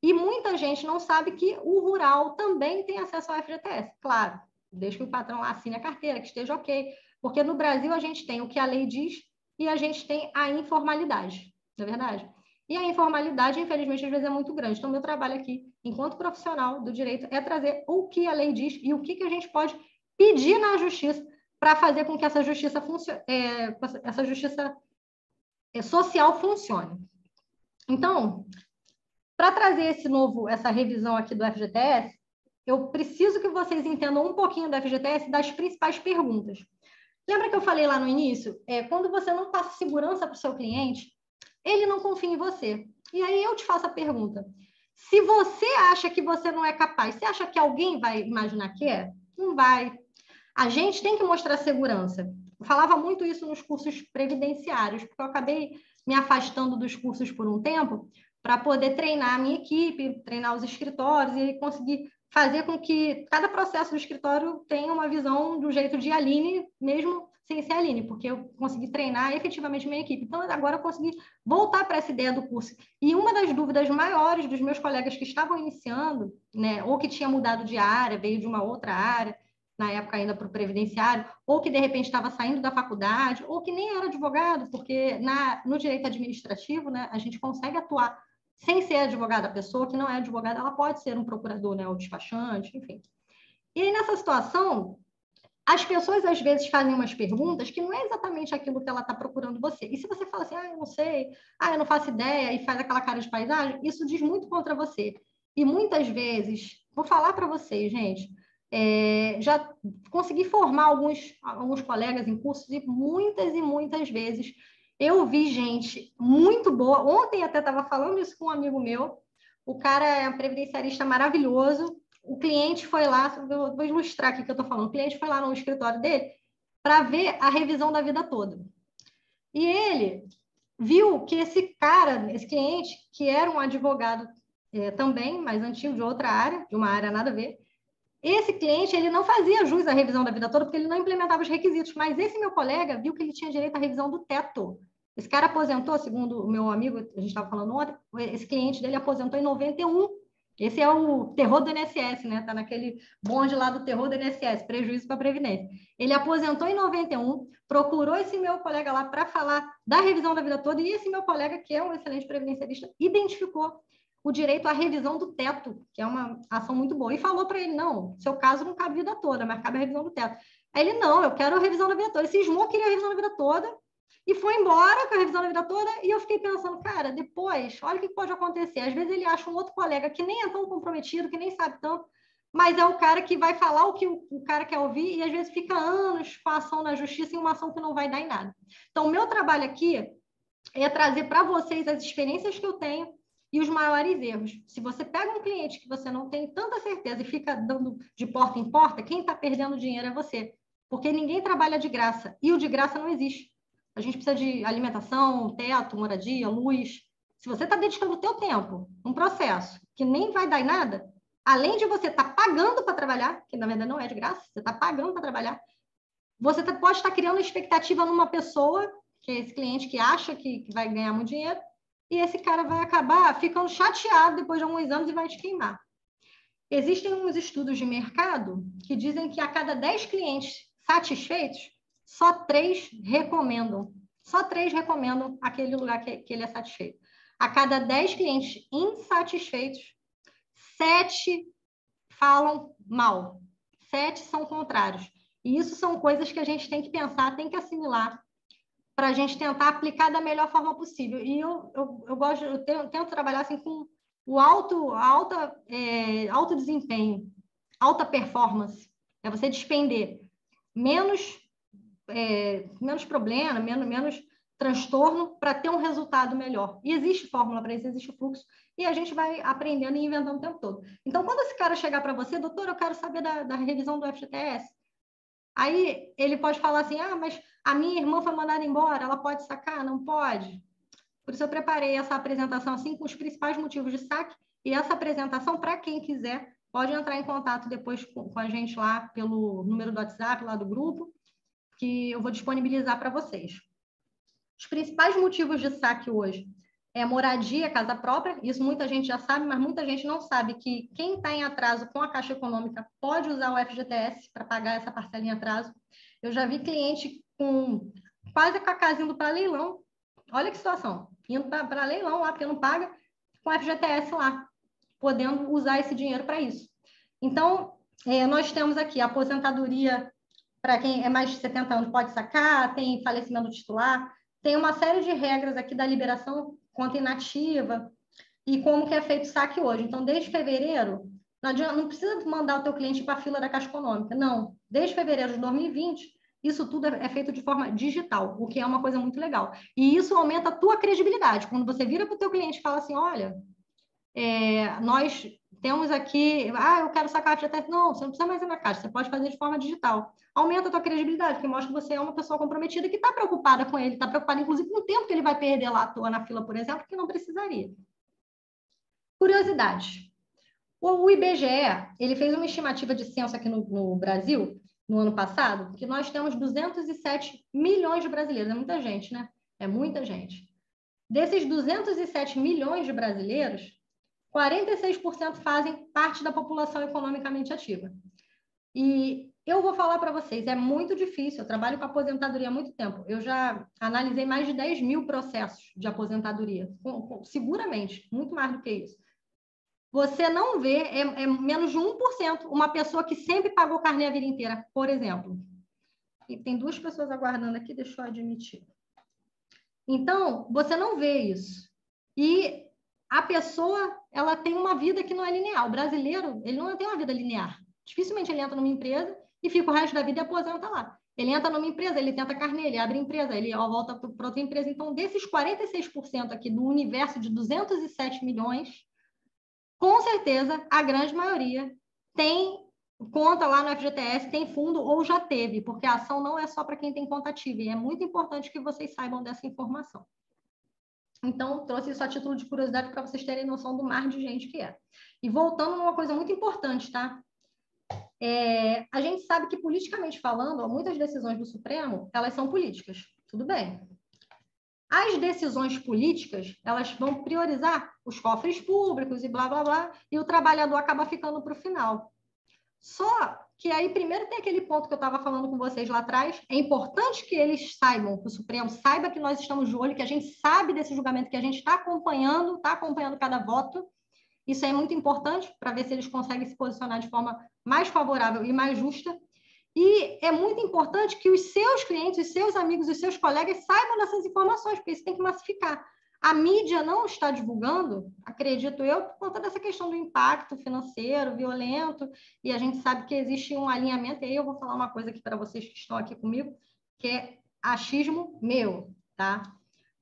E muita gente não sabe que o rural também tem acesso ao FGTS. Claro, desde que o patrão assine a carteira, que esteja ok. Porque no Brasil a gente tem o que a lei diz e a gente tem a informalidade, não é verdade? E a informalidade, infelizmente, às vezes é muito grande. Então, meu trabalho aqui, enquanto profissional do direito, é trazer o que a lei diz e o que a gente pode pedir na justiça para fazer com que essa justiça social funcione. Então, para trazer essa revisão aqui do FGTS, eu preciso que vocês entendam um pouquinho do FGTS e das principais perguntas. Lembra que eu falei lá no início? Quando você não passa segurança para o seu cliente, ele não confia em você. E aí eu te faço a pergunta. Se você acha que você não é capaz, você acha que alguém vai imaginar que é? Não vai. A gente tem que mostrar segurança. Eu falava muito isso nos cursos previdenciários, porque eu acabei me afastando dos cursos por um tempo para poder treinar a minha equipe, treinar os escritórios e conseguir fazer com que cada processo do escritório tenha uma visão do jeito de Aline, mesmo sem ser Aline, porque eu consegui treinar efetivamente minha equipe. Então, agora eu consegui voltar para essa ideia do curso. E uma das dúvidas maiores dos meus colegas que estavam iniciando, né, ou que tinha mudado de área, veio de uma outra área, na época ainda para o previdenciário, ou que de repente estava saindo da faculdade, ou que nem era advogado, porque no direito administrativo, né, a gente consegue atuar sem ser advogada. A pessoa que não é advogada, ela pode ser um procurador, né, ou despachante, enfim. E aí, nessa situação, as pessoas às vezes fazem umas perguntas que não é exatamente aquilo que ela está procurando você. E se você fala assim, eu não sei, eu não faço ideia, e faz aquela cara de paisagem, isso diz muito contra você. E muitas vezes, vou falar para vocês, gente, já consegui formar alguns colegas em cursos e muitas vezes eu vi gente muito boa. Ontem até estava falando isso com um amigo meu. O cara é um previdenciarista maravilhoso, o cliente foi lá, vou ilustrar aqui o que eu estou falando, o cliente foi lá no escritório dele para ver a revisão da vida toda. E ele viu que esse cara, esse cliente, que era um advogado também, mais antigo, de outra área, de uma área nada a ver, esse cliente, ele não fazia jus à revisão da vida toda, porque ele não implementava os requisitos, mas esse meu colega viu que ele tinha direito à revisão do teto. Esse cara aposentou, segundo o meu amigo, a gente estava falando ontem, esse cliente dele aposentou em 91. Esse é o terror do INSS, né? Está naquele bonde lá do terror do INSS, prejuízo para a Previdência. Ele aposentou em 91, procurou esse meu colega lá para falar da revisão da vida toda, e esse meu colega, que é um excelente previdenciarista, identificou o direito à revisão do teto, que é uma ação muito boa, e falou para ele, não, seu caso não cabe a vida toda, mas cabe a revisão do teto. Aí ele, não, eu quero a revisão da vida toda. Ele cismou, queria a revisão da vida toda, e foi embora com a revisão da vida toda, e eu fiquei pensando, cara, depois, olha o que pode acontecer. Às vezes ele acha um outro colega que nem é tão comprometido, que nem sabe tanto, mas é o cara que vai falar o que o cara quer ouvir, e às vezes fica anos com a ação na justiça, em uma ação que não vai dar em nada. Então, o meu trabalho aqui é trazer para vocês as experiências que eu tenho e os maiores erros. Se você pega um cliente que você não tem tanta certeza e fica dando de porta em porta, quem está perdendo dinheiro é você. Porque ninguém trabalha de graça. E o de graça não existe. A gente precisa de alimentação, teto, moradia, luz. Se você está dedicando o teu tempo num processo que nem vai dar em nada, além de você estar pagando para trabalhar, que na verdade não é de graça, você está pagando para trabalhar, você pode estar criando expectativa numa pessoa, que é esse cliente que acha que vai ganhar muito dinheiro, e esse cara vai acabar ficando chateado depois de alguns anos e vai te queimar. Existem uns estudos de mercado que dizem que a cada 10 clientes satisfeitos, só 3 recomendam. Só 3 recomendam aquele lugar que ele é satisfeito. A cada 10 clientes insatisfeitos, 7 falam mal. 7 são contrários. E isso são coisas que a gente tem que pensar, tem que assimilar, para a gente tentar aplicar da melhor forma possível. E eu tento trabalhar assim com o alto desempenho, alta performance. É você despender menos problema, menos transtorno para ter um resultado melhor. E existe fórmula para isso, existe fluxo, e a gente vai aprendendo e inventando o tempo todo. Então, quando esse cara chegar para você, doutor, eu quero saber da revisão do FGTS, aí ele pode falar assim, mas a minha irmã foi mandada embora, ela pode sacar? Não pode. Por isso eu preparei essa apresentação assim com os principais motivos de saque, e essa apresentação, para quem quiser, pode entrar em contato depois com a gente lá pelo número do WhatsApp, lá do grupo, que eu vou disponibilizar para vocês. Os principais motivos de saque hoje é moradia, casa própria, isso muita gente já sabe, mas muita gente não sabe que quem está em atraso com a Caixa Econômica pode usar o FGTS para pagar essa parcela em atraso. Eu já vi cliente quase com a casa indo para leilão, olha que situação, indo para leilão lá, porque não paga, com o FGTS lá, podendo usar esse dinheiro para isso. Então, nós temos aqui a aposentadoria para quem é mais de 70 anos pode sacar, tem falecimento titular, tem uma série de regras aqui da liberação conta inativa e como que é feito o saque hoje. Então, desde fevereiro, não precisa mandar o teu cliente para a fila da Caixa Econômica, não. Desde fevereiro de 2020, isso tudo é feito de forma digital, o que é uma coisa muito legal. E isso aumenta a tua credibilidade. Quando você vira para o teu cliente e fala assim, olha, nós temos aqui, eu quero sacar a FGTS. Não, você não precisa mais ir na Caixa, você pode fazer de forma digital. Aumenta a tua credibilidade, porque mostra que você é uma pessoa comprometida que está preocupada com ele, está preocupada, inclusive, com o tempo que ele vai perder lá à toa na fila, por exemplo, que não precisaria. Curiosidade. O IBGE, ele fez uma estimativa de censo aqui no Brasil, no ano passado, que nós temos 207 milhões de brasileiros. É muita gente, né? É muita gente. Desses 207 milhões de brasileiros, 46% fazem parte da população economicamente ativa. E eu vou falar para vocês, é muito difícil, eu trabalho com aposentadoria há muito tempo, eu já analisei mais de 10 mil processos de aposentadoria, seguramente, muito mais do que isso. Você não vê, é menos de 1%, uma pessoa que sempre pagou carnê a vida inteira, por exemplo. E tem 2 pessoas aguardando aqui, deixa eu admitir. Então, você não vê isso. E a pessoa, ela tem uma vida que não é linear. O brasileiro, ele não tem uma vida linear. Dificilmente ele entra numa empresa e fica o resto da vida e aposenta lá. Ele entra numa empresa, ele tenta carnê, ele abre empresa, ele volta para outra empresa. Então, desses 46% aqui do universo de 207 milhões, com certeza, a grande maioria tem conta lá no FGTS, tem fundo ou já teve, porque a ação não é só para quem tem conta ativa, e é muito importante que vocês saibam dessa informação. Então, trouxe isso a título de curiosidade para vocês terem noção do mar de gente que é. E voltando a uma coisa muito importante, tá? A gente sabe que, politicamente falando, muitas decisões do Supremo, elas são políticas. Tudo bem. As decisões políticas, elas vão priorizar os cofres públicos e blá, blá, blá, e o trabalhador acaba ficando para o final. Só que aí, primeiro, tem aquele ponto que eu estava falando com vocês lá atrás. É importante que eles saibam, que o Supremo saiba que nós estamos de olho, que a gente sabe desse julgamento, que a gente está acompanhando cada voto. Isso é muito importante para ver se eles conseguem se posicionar de forma mais favorável e mais justa. E é muito importante que os seus clientes, os seus amigos, os seus colegas saibam dessas informações, porque isso tem que massificar. A mídia não está divulgando, acredito eu, por conta dessa questão do impacto financeiro, violento, e a gente sabe que existe um alinhamento, e aí eu vou falar uma coisa aqui para vocês que estão aqui comigo, que é achismo meu, tá?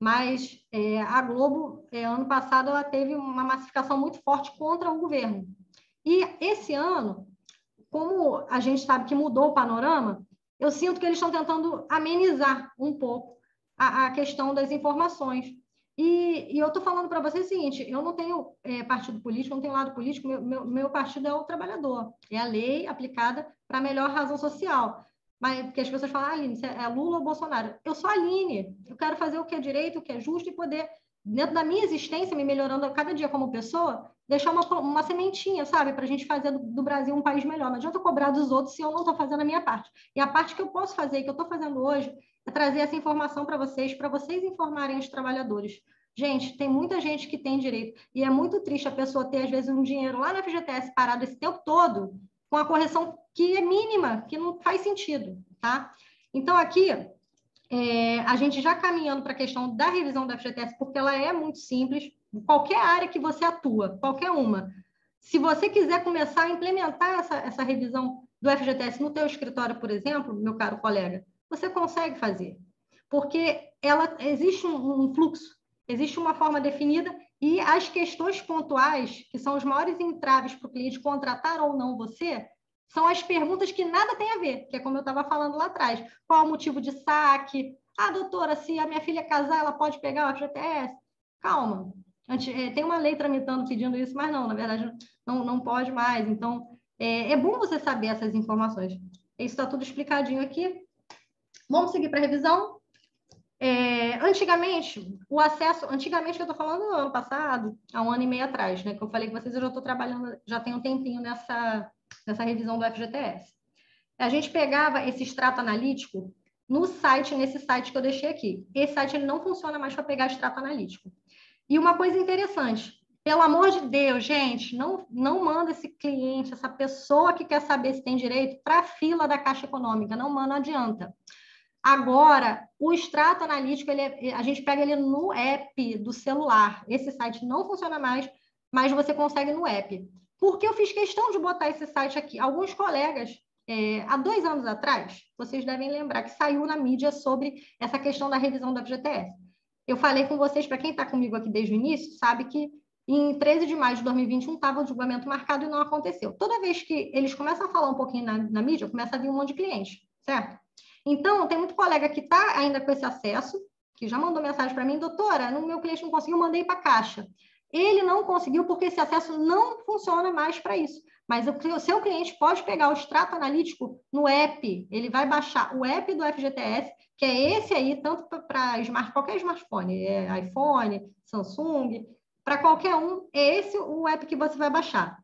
Mas a Globo, ano passado, ela teve uma massificação muito forte contra o governo. E esse ano, como a gente sabe que mudou o panorama, eu sinto que eles estão tentando amenizar um pouco a questão das informações. E eu estou falando para vocês o seguinte, eu não tenho partido político, não tenho lado político, meu partido é o trabalhador, é a lei aplicada para a melhor razão social. Mas, porque as pessoas falam, Aline, é Lula ou Bolsonaro? Eu sou a Aline, eu quero fazer o que é direito, o que é justo e poder, dentro da minha existência, me melhorando a cada dia como pessoa, deixar uma sementinha, sabe? Para a gente fazer do Brasil um país melhor. Não adianta cobrar dos outros se eu não estou fazendo a minha parte. E a parte que eu posso fazer, que eu estou fazendo hoje, é trazer essa informação para vocês informarem os trabalhadores. Gente, tem muita gente que tem direito. E é muito triste a pessoa ter, às vezes, um dinheiro lá na FGTS parado esse tempo todo, com a correção que é mínima, que não faz sentido, tá? Então, aqui, a gente já caminhando para a questão da revisão da FGTS, porque ela é muito simples, qualquer área que você atua, qualquer uma. Se você quiser começar a implementar essa revisão do FGTS no teu escritório, por exemplo, meu caro colega, você consegue fazer. Porque existe um fluxo, existe uma forma definida e as questões pontuais, que são os maiores entraves para o cliente contratar ou não você, são as perguntas que nada tem a ver, que é como eu estava falando lá atrás. Qual o motivo de saque? Ah, doutora, se a minha filha casar, ela pode pegar o FGTS? Calma. Tem uma lei tramitando pedindo isso, mas não, na verdade, não pode mais. Então, é bom você saber essas informações. Isso está tudo explicadinho aqui. Vamos seguir para a revisão? Antigamente, o acesso... Antigamente, que eu estou falando no ano passado, há um ano e meio atrás, né? Que eu falei com vocês, eu já estou trabalhando, já tem um tempinho nessa revisão do FGTS. A gente pegava esse extrato analítico nesse site que eu deixei aqui. Esse site ele não funciona mais para pegar extrato analítico. E uma coisa interessante, pelo amor de Deus, gente, não manda esse cliente, essa pessoa que quer saber se tem direito para a fila da Caixa Econômica, não adianta. Agora, o extrato analítico, a gente pega ele no app do celular. Esse site não funciona mais, mas você consegue no app. Por que eu fiz questão de botar esse site aqui? Alguns colegas, há 2 anos atrás, vocês devem lembrar que saiu na mídia sobre essa questão da revisão da FGTS. Eu falei com vocês, para quem está comigo aqui desde o início, sabe que em 13 de maio de 2021 estava o julgamento marcado e não aconteceu. Toda vez que eles começam a falar um pouquinho na mídia, começa a vir um monte de cliente, certo? Então, tem muito colega que está ainda com esse acesso, que já mandou mensagem para mim, doutora, no meu cliente não conseguiu, mandei para a Caixa. Ele não conseguiu porque esse acesso não funciona mais para isso. Mas o seu cliente pode pegar o extrato analítico no app, ele vai baixar o app do FGTS, que é esse aí, tanto para qualquer smartphone, iPhone, Samsung, para qualquer um, é esse o app que você vai baixar.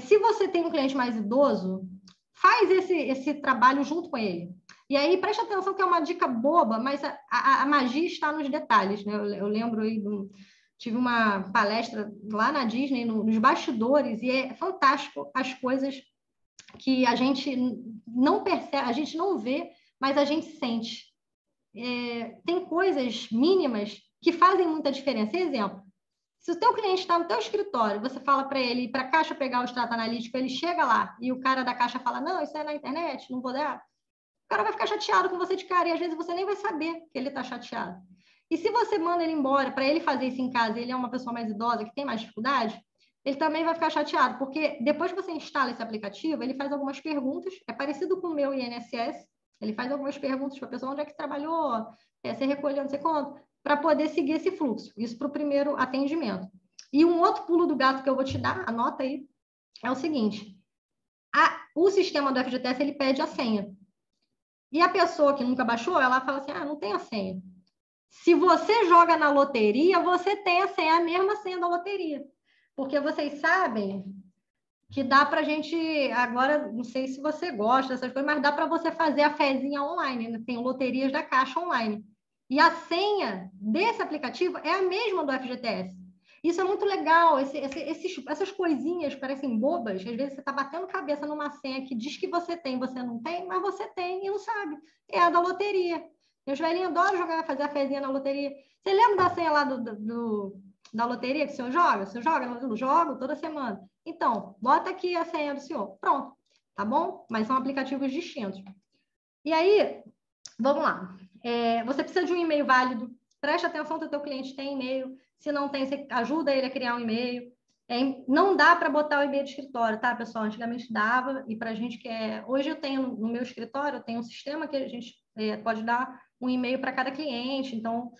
Se você tem um cliente mais idoso, faz esse trabalho junto com ele. E aí, preste atenção que é uma dica boba, mas a magia está nos detalhes, né? Eu lembro aí, tive uma palestra lá na Disney, nos bastidores, e é fantástico as coisas que a gente não percebe, a gente não vê, mas a gente sente. Tem coisas mínimas que fazem muita diferença. Exemplo, se o teu cliente está no teu escritório, você fala para ele ir para a Caixa pegar o extrato analítico, ele chega lá e o cara da Caixa fala, não, isso é na internet, não vou dar. O cara vai ficar chateado com você de cara e às vezes você nem vai saber que ele está chateado. E se você manda ele embora para ele fazer isso em casa e ele é uma pessoa mais idosa, que tem mais dificuldade, ele também vai ficar chateado, porque depois que você instala esse aplicativo, ele faz algumas perguntas, é parecido com o meu INSS, ele faz algumas perguntas para a pessoa, onde é que trabalhou, você recolheu, não sei quanto, para poder seguir esse fluxo. Isso para o primeiro atendimento. E um outro pulo do gato que eu vou te dar, anota aí, é o seguinte, o sistema do FGTS, ele pede a senha. E a pessoa que nunca baixou, ela fala assim, não tem a senha. Se você joga na loteria, você tem a senha, a mesma senha da loteria. Porque vocês sabem que dá para a gente, agora, não sei se você gosta dessas coisas, mas dá para você fazer a fezinha online, né? Tem loterias da Caixa online. E a senha desse aplicativo é a mesma do FGTS. Isso é muito legal, essas coisinhas parecem bobas, às vezes você está batendo cabeça numa senha que diz que você não tem, mas você tem e não sabe. É a da loteria. Meus velhinhos adoram fazer a fezinha na loteria. Você lembra da senha lá da loteria que o senhor joga? O senhor joga? Eu jogo toda semana. Então, bota aqui a senha do senhor. Pronto, tá bom? Mas são aplicativos distintos. E aí, vamos lá. Você precisa de um e-mail válido. Preste atenção se o teu cliente tem e-mail. Se não tem, você ajuda ele a criar um e-mail. Não dá para botar o e-mail de escritório, tá, pessoal? Antigamente dava, e para a gente que é... Hoje eu tenho no meu escritório, eu tenho um sistema que a gente pode dar um e-mail para cada cliente, então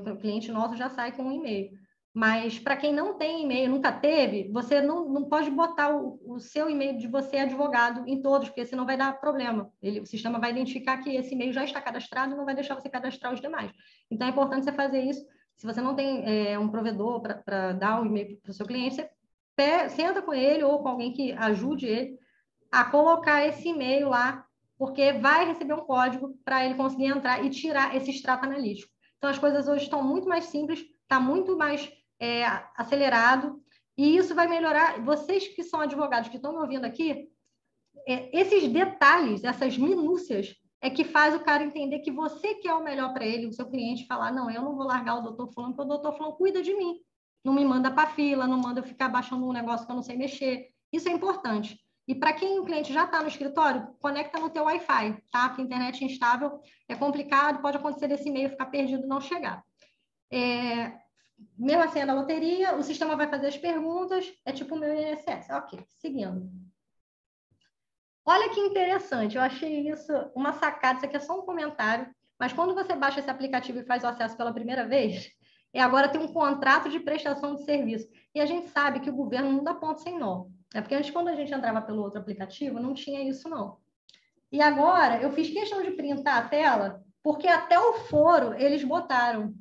o cliente nosso já sai com um e-mail. Mas para quem não tem e-mail, nunca teve, você não pode botar o seu e-mail de você advogado em todos, porque senão vai dar problema. O sistema vai identificar que esse e-mail já está cadastrado e não vai deixar você cadastrar os demais. Então é importante você fazer isso. Se você não tem um provedor para dar um e-mail para o seu cliente, você senta com ele ou com alguém que ajude ele a colocar esse e-mail lá, porque vai receber um código para ele conseguir entrar e tirar esse extrato analítico. Então as coisas hoje estão muito mais simples, está muito mais acelerado, e isso vai melhorar. Vocês que são advogados, que estão me ouvindo aqui, esses detalhes, essas minúcias, é que faz o cara entender que você quer o melhor para ele, o seu cliente falar, não, eu não vou largar o doutor fulano, porque o doutor fulano cuida de mim, não me manda para fila, não manda eu ficar baixando um negócio que eu não sei mexer. Isso é importante. E para quem o cliente já está no escritório, conecta no teu Wi-Fi, tá? Porque a internet instável é complicado, pode acontecer desse e-mail ficar perdido e não chegar. Mesmo assim, é da loteria, o sistema vai fazer as perguntas, é tipo o meu INSS. Ok, seguindo. Olha que interessante, eu achei isso uma sacada, isso aqui é só um comentário, mas quando você baixa esse aplicativo e faz o acesso pela primeira vez, agora tem um contrato de prestação de serviço. E a gente sabe que o governo não dá ponto sem nó. Porque antes, quando a gente entrava pelo outro aplicativo, não tinha isso, não. E agora, eu fiz questão de printar a tela, porque até o foro eles botaram.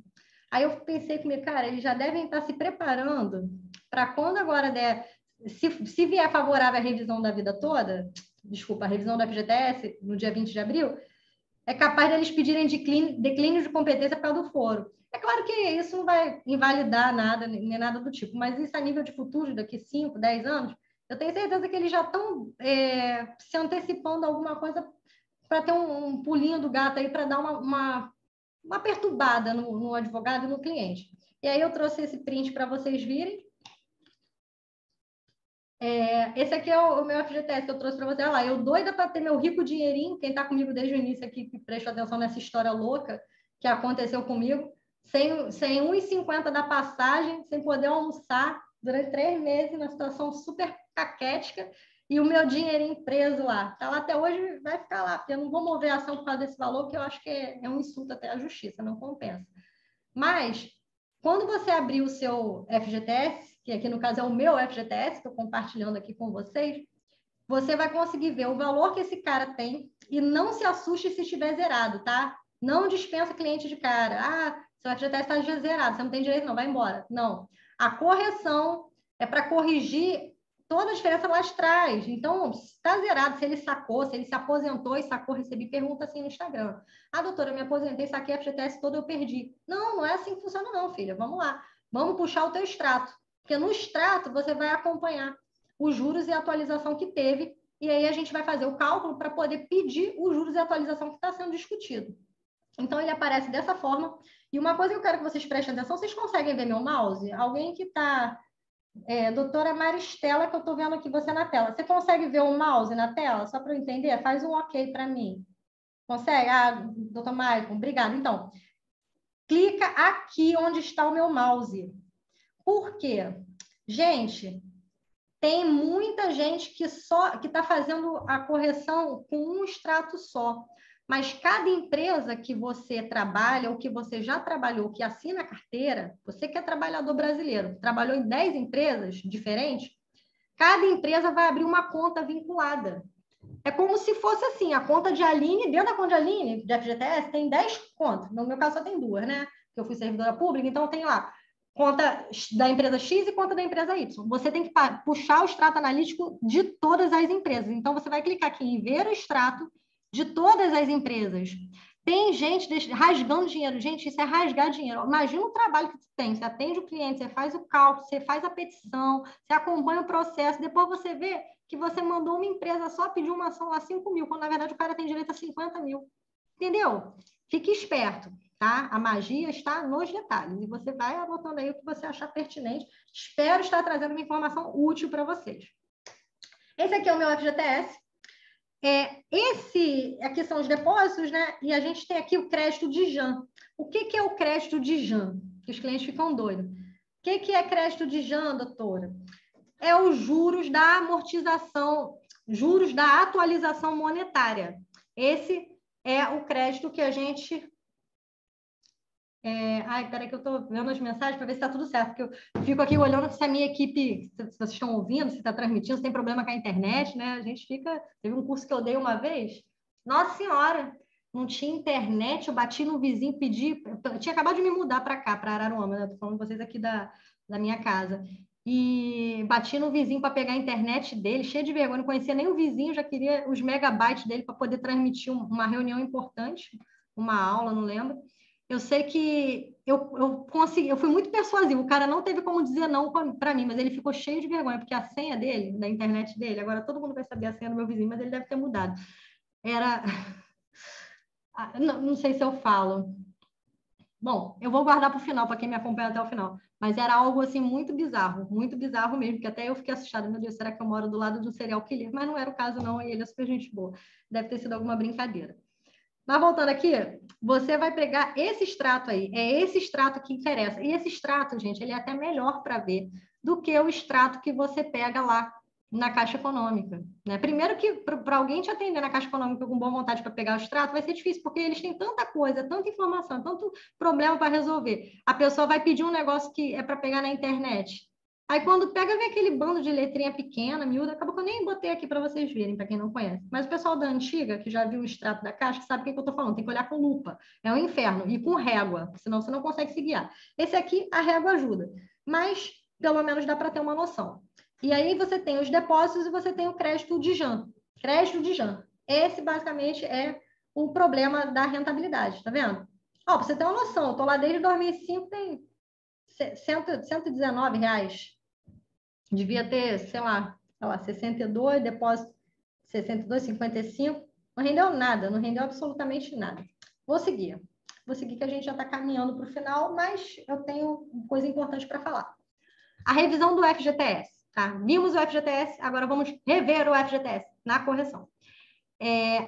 Aí eu pensei comigo, cara, eles já devem estar se preparando para quando agora der, se vier favorável a revisão da vida toda, desculpa, a revisão da FGTS no dia 20 de abril, é capaz deles pedirem declínio de competência por causa do foro. É claro que isso não vai invalidar nada, nem nada do tipo, mas isso a nível de futuro, daqui 5, 10 anos, eu tenho certeza que eles já estão se antecipando a alguma coisa para ter um pulinho do gato aí para dar uma perturbada no advogado e no cliente. E aí eu trouxe esse print para vocês virem. Esse aqui é o meu FGTS que eu trouxe para você. Olha lá, eu doida para ter meu rico dinheirinho. Quem está comigo desde o início aqui, que presta atenção nessa história louca que aconteceu comigo, sem 1,50 da passagem, sem poder almoçar durante 3 meses, na situação super caquética, e o meu dinheirinho preso lá. Está lá até hoje, vai ficar lá, porque eu não vou mover a ação por causa desse valor, que eu acho que é um insulto até à justiça, não compensa. Mas, quando você abrir o seu FGTS, que aqui no caso é o meu FGTS, estou compartilhando aqui com vocês, você vai conseguir ver o valor que esse cara tem e não se assuste se estiver zerado, tá? Não dispensa cliente de cara. Seu FGTS está zerado, você não tem direito, não, vai embora. Não. A correção é para corrigir toda a diferença lá atrás. Então, se está zerado, se ele sacou, se ele se aposentou e sacou, recebi pergunta assim no Instagram. Doutora, eu me aposentei, saquei a FGTS todo, eu perdi. Não é assim que funciona não, filha. Vamos lá. Vamos puxar o teu extrato. Porque no extrato você vai acompanhar os juros e a atualização que teve, e aí a gente vai fazer o cálculo para poder pedir os juros e a atualização que está sendo discutido. Então, ele aparece dessa forma. E uma coisa que eu quero que vocês prestem atenção, vocês conseguem ver meu mouse? Alguém que está... doutora Maristela, que eu estou vendo aqui você na tela. Você consegue ver o mouse na tela? Só para eu entender? Faz um ok para mim. Consegue? Doutor Maicon, obrigada. Então, clica aqui onde está o meu mouse. Por quê? Gente, tem muita gente que está fazendo a correção com um extrato só. Mas cada empresa que você trabalha, ou que você já trabalhou, que assina a carteira, você que é trabalhador brasileiro, trabalhou em 10 empresas diferentes, cada empresa vai abrir uma conta vinculada. É como se fosse assim, a conta de Aline, dentro da conta de Aline, de FGTS, tem 10 contas. No meu caso só tem 2, né? Porque eu fui servidora pública, então tem lá conta da empresa X e conta da empresa Y. Você tem que puxar o extrato analítico de todas as empresas. Então, você vai clicar aqui em ver o extrato de todas as empresas. Tem gente rasgando dinheiro. Gente, isso é rasgar dinheiro. Imagina o trabalho que você tem. Você atende o cliente, você faz o cálculo, você faz a petição, você acompanha o processo, depois você vê que você mandou uma empresa só pedir uma ação lá 5 mil, quando na verdade o cara tem direito a 50 mil. Entendeu? Fique esperto, tá? A magia está nos detalhes. E você vai anotando aí o que você achar pertinente. Espero estar trazendo uma informação útil para vocês. Esse aqui é o meu FGTS. Esse aqui são os depósitos, né? E a gente tem aqui o crédito de JAN. O que é o crédito de JAN? Que os clientes ficam doidos. O que é crédito de JAN, doutora? É os juros da amortização, juros da atualização monetária. Esse é o crédito que a gente... Ai, peraí que eu estou vendo as mensagens para ver se está tudo certo, porque eu fico aqui olhando se a minha equipe, se vocês estão ouvindo, se está transmitindo, se tem problema com a internet, né? A gente fica... Teve um curso que eu dei uma vez, nossa senhora, não tinha internet, eu bati no vizinho, pedi... Eu tinha acabado de me mudar para cá, para Araruama, né? Estou falando com vocês aqui da minha casa. E bati no vizinho para pegar a internet dele, cheio de vergonha, não conhecia nem o vizinho, já queria os megabytes dele para poder transmitir uma reunião importante, uma aula, não lembro. Eu sei que eu consegui, eu fui muito persuasivo. O cara não teve como dizer não para mim, mas ele ficou cheio de vergonha, porque a senha dele, da internet dele, agora todo mundo vai saber a senha do meu vizinho, mas ele deve ter mudado. Era. Não sei se eu falo. Bom, eu vou guardar para o final, para quem me acompanha até o final. Mas era algo assim muito bizarro mesmo, que até eu fiquei assustada. Meu Deus, será que eu moro do lado de um serial killer? Mas não era o caso, não, e ele é super gente boa. Deve ter sido alguma brincadeira. Mas voltando aqui, você vai pegar esse extrato aí, é esse extrato que interessa. E esse extrato, gente, ele é até melhor para ver do que o extrato que você pega lá na Caixa Econômica, né? Primeiro que para alguém te atender na Caixa Econômica com boa vontade para pegar o extrato vai ser difícil, porque eles têm tanta coisa, tanta informação, tanto problema para resolver. A pessoa vai pedir um negócio que é para pegar na internet. Aí, quando pega, vem aquele bando de letrinha pequena, miúda, acabou que eu nem botei aqui para vocês verem, para quem não conhece. Mas o pessoal da antiga, que já viu o extrato da Caixa, sabe o que eu estou falando. Tem que olhar com lupa. É um inferno. E com régua, senão você não consegue se guiar. Esse aqui, a régua ajuda. Mas, pelo menos, dá para ter uma noção. E aí, você tem os depósitos e você tem o crédito de JAN. Crédito de JAN. Esse, basicamente, é o problema da rentabilidade, tá vendo? Ó, para você ter uma noção, eu estou lá desde 2005, tem R$119. Devia ter, sei lá, 62, depósito 62, 55. Não rendeu nada, não rendeu absolutamente nada. Vou seguir que a gente já está caminhando para o final, mas eu tenho coisa importante para falar. A revisão do FGTS, tá? Vimos o FGTS, agora vamos rever o FGTS na correção.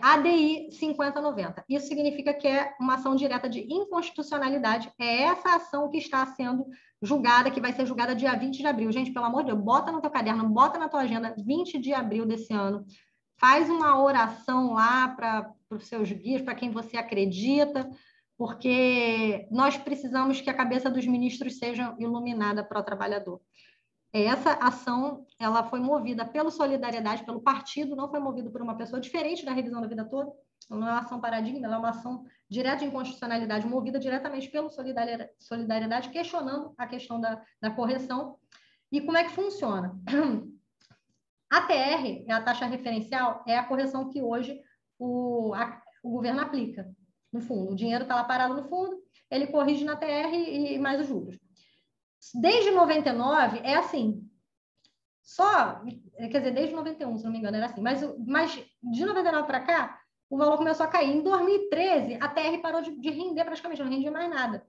ADI 5090. Isso significa que é uma ação direta de inconstitucionalidade. É essa ação que está sendo julgada, que vai ser julgada dia 20 de abril. Gente, pelo amor de Deus, bota no teu caderno, bota na tua agenda, 20 de abril desse ano. Faz uma oração lá para os seus guias, para quem você acredita, porque nós precisamos que a cabeça dos ministros seja iluminada para o trabalhador. Essa ação, ela foi movida pelo Solidariedade, pelo partido, não foi movida por uma pessoa diferente da revisão da vida toda. Não é uma ação paradigma, ela é uma ação direta de inconstitucionalidade, movida diretamente pelo Solidariedade, questionando a questão da correção. E como é que funciona? A TR, a taxa referencial, é a correção que hoje o governo aplica no fundo. O dinheiro está lá parado no fundo, ele corrige na TR e mais os juros. Desde 99 é assim. Quer dizer, desde 91, se não me engano, era assim. Mas de 99 para cá, o valor começou a cair. Em 2013, a TR parou de render praticamente, não rendia mais nada.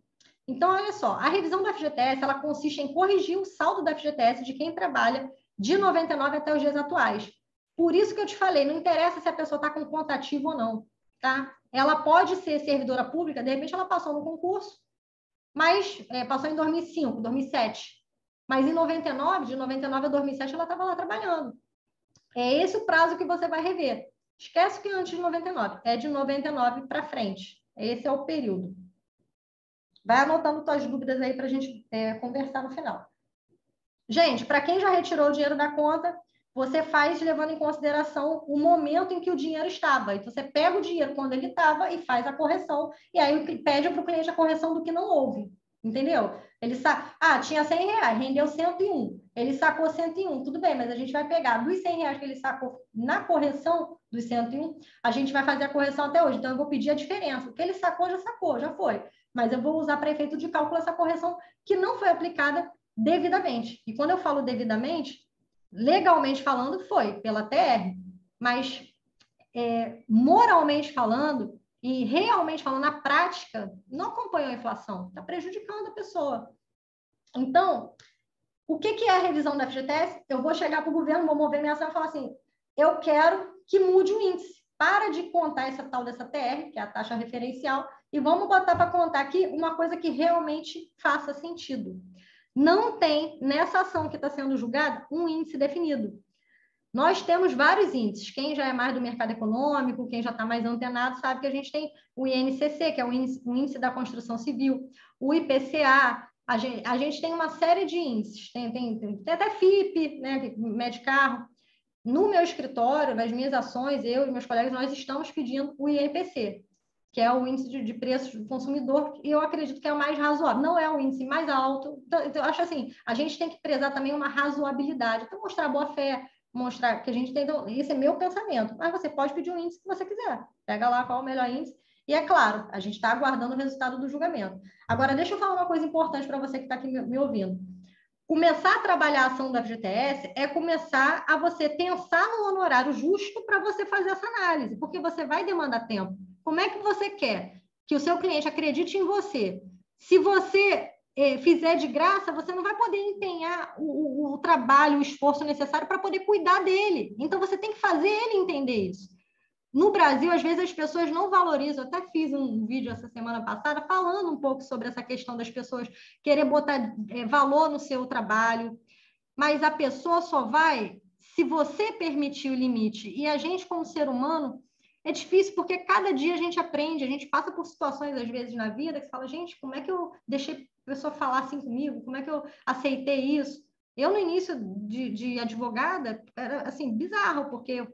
Então, olha só, a revisão do FGTS, ela consiste em corrigir o saldo do FGTS de quem trabalha de 99 até os dias atuais. Por isso que eu te falei, não interessa se a pessoa está com conta ativa ou não, tá? Ela pode ser servidora pública, de repente ela passou no concurso, mas passou em 2005, 2007. Mas em 99, de 99 a 2007, ela estava lá trabalhando. É esse o prazo que você vai rever. Esquece que antes de 99, é de 99 para frente. Esse é o período. Vai anotando suas dúvidas aí para a gente conversar no final. Gente, para quem já retirou o dinheiro da conta, você faz levando em consideração o momento em que o dinheiro estava. Então, você pega o dinheiro quando ele estava e faz a correção, e aí pede para o cliente a correção do que não houve. Entendeu? Ele tinha R$100, rendeu 101. Ele sacou 101, tudo bem, mas a gente vai pegar dos R$100 que ele sacou na correção dos 101, a gente vai fazer a correção até hoje. Então, eu vou pedir a diferença. O que ele sacou, já foi. Mas eu vou usar para efeito de cálculo essa correção que não foi aplicada devidamente. E quando eu falo devidamente, legalmente falando, foi pela TR, mas moralmente falando e realmente falando, na prática, não acompanhou a inflação, está prejudicando a pessoa. Então, o que é a revisão da FGTS? Eu vou chegar para o governo, vou mover minha ação e falar assim, eu quero que mude o índice. Para de contar essa tal dessa TR, que é a taxa referencial, e vamos botar para contar aqui uma coisa que realmente faça sentido. Não tem, nessa ação que está sendo julgada, um índice definido. Nós temos vários índices. Quem já é mais do mercado econômico, quem já está mais antenado, sabe que a gente tem o INCC, que é o índice da construção civil, o IPCA, a gente tem uma série de índices, tem até FIPE, né, mede carro. No meu escritório, nas minhas ações, eu e meus colegas, nós estamos pedindo o INPC, que é o índice de preços do consumidor, e eu acredito que é o mais razoável. Não é o índice mais alto. Então, eu acho assim, a gente tem que prezar também uma razoabilidade. Então, mostrar boa-fé, mostrar que a gente tem... Então, esse é meu pensamento. Mas você pode pedir o índice que você quiser. Pega lá qual é o melhor índice. E é claro, a gente está aguardando o resultado do julgamento. Agora, deixa eu falar uma coisa importante para você que está aqui me ouvindo. Começar a trabalhar a ação da FGTS é começar a você pensar no honorário justo para você fazer essa análise, porque você vai demandar tempo. Como é que você quer que o seu cliente acredite em você? Se você fizer de graça, você não vai poder empenhar o trabalho, o esforço necessário para poder cuidar dele. Então, você tem que fazer ele entender isso. No Brasil, às vezes, as pessoas não valorizam. Eu até fiz um vídeo essa semana passada falando um pouco sobre essa questão das pessoas querer botar valor no seu trabalho, mas a pessoa só vai se você permitir o limite. E a gente, como ser humano, é difícil porque cada dia a gente aprende, a gente passa por situações, às vezes, na vida que você fala, gente, como é que eu deixei a pessoa falar assim comigo? Como é que eu aceitei isso? Eu, no início de advogada, era, assim, bizarro, porque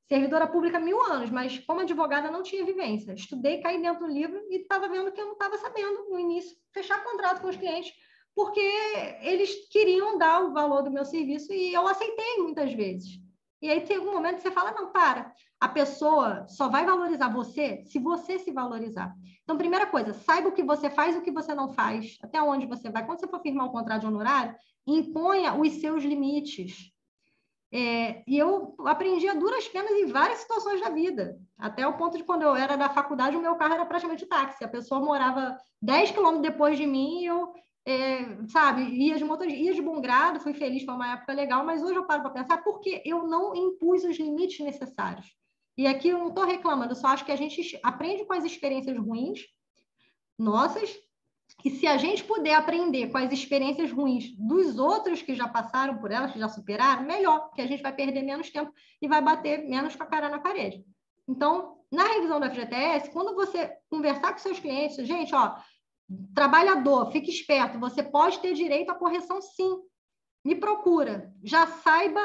servidora pública há 1000 anos, mas como advogada não tinha vivência. Estudei, caí dentro do livro e estava vendo que eu não estava sabendo, no início, fechar contrato com os clientes, porque eles queriam dar o valor do meu serviço e eu aceitei muitas vezes. E aí tem um momento que você fala, não, para, a pessoa só vai valorizar você se você se valorizar. Então, primeira coisa, saiba o que você faz e o que você não faz, até onde você vai. Quando você for firmar um contrato de honorário, imponha os seus limites. E eu aprendi a duras penas em várias situações da vida. Até o ponto de quando eu era da faculdade, o meu carro era praticamente táxi. A pessoa morava 10 quilômetros depois de mim e eu, sabe, ia de bom grado, fui feliz, foi uma época legal, mas hoje eu paro para pensar porque eu não impus os limites necessários. E aqui eu não estou reclamando, eu só acho que a gente aprende com as experiências ruins nossas. E se a gente puder aprender com as experiências ruins dos outros que já passaram por elas, que já superaram, melhor, porque a gente vai perder menos tempo e vai bater menos com a cara na parede. Então, na revisão da FGTS, quando você conversar com seus clientes, gente, ó, trabalhador, fique esperto, você pode ter direito à correção sim. Me procura, já saiba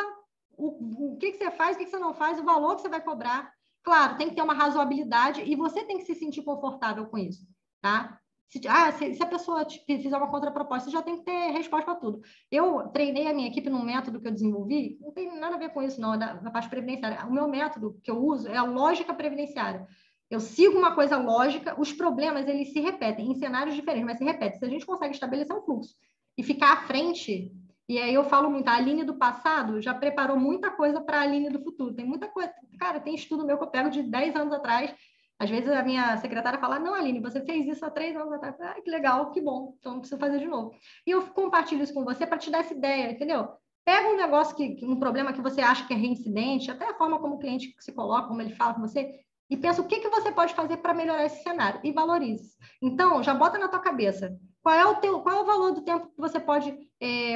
o que você faz, o que você não faz, o valor que você vai cobrar. Claro, tem que ter uma razoabilidade e você tem que se sentir confortável com isso, tá? Se a pessoa fizer uma contraproposta, você já tem que ter resposta para tudo. Eu treinei a minha equipe num método que eu desenvolvi, não tem nada a ver com isso, não, é da parte previdenciária. O meu método que eu uso é a lógica previdenciária. Eu sigo uma coisa lógica, os problemas, eles se repetem em cenários diferentes, mas se repetem. Se a gente consegue estabelecer um fluxo e ficar à frente, e aí eu falo muito, a Aline do passado já preparou muita coisa para a Aline do futuro. Tem muita coisa, cara, tem estudo meu que eu pego de 10 anos atrás. Às vezes a minha secretária fala, não, Aline, você fez isso há 3 anos atrás. Que legal, que bom, então não preciso fazer de novo. E eu compartilho isso com você para te dar essa ideia, entendeu? Pega um negócio, um problema que você acha que é reincidente, até a forma como o cliente se coloca, como ele fala com você, e pensa o que você pode fazer para melhorar esse cenário e valorize. Então, já bota na tua cabeça qual é o valor do tempo que você pode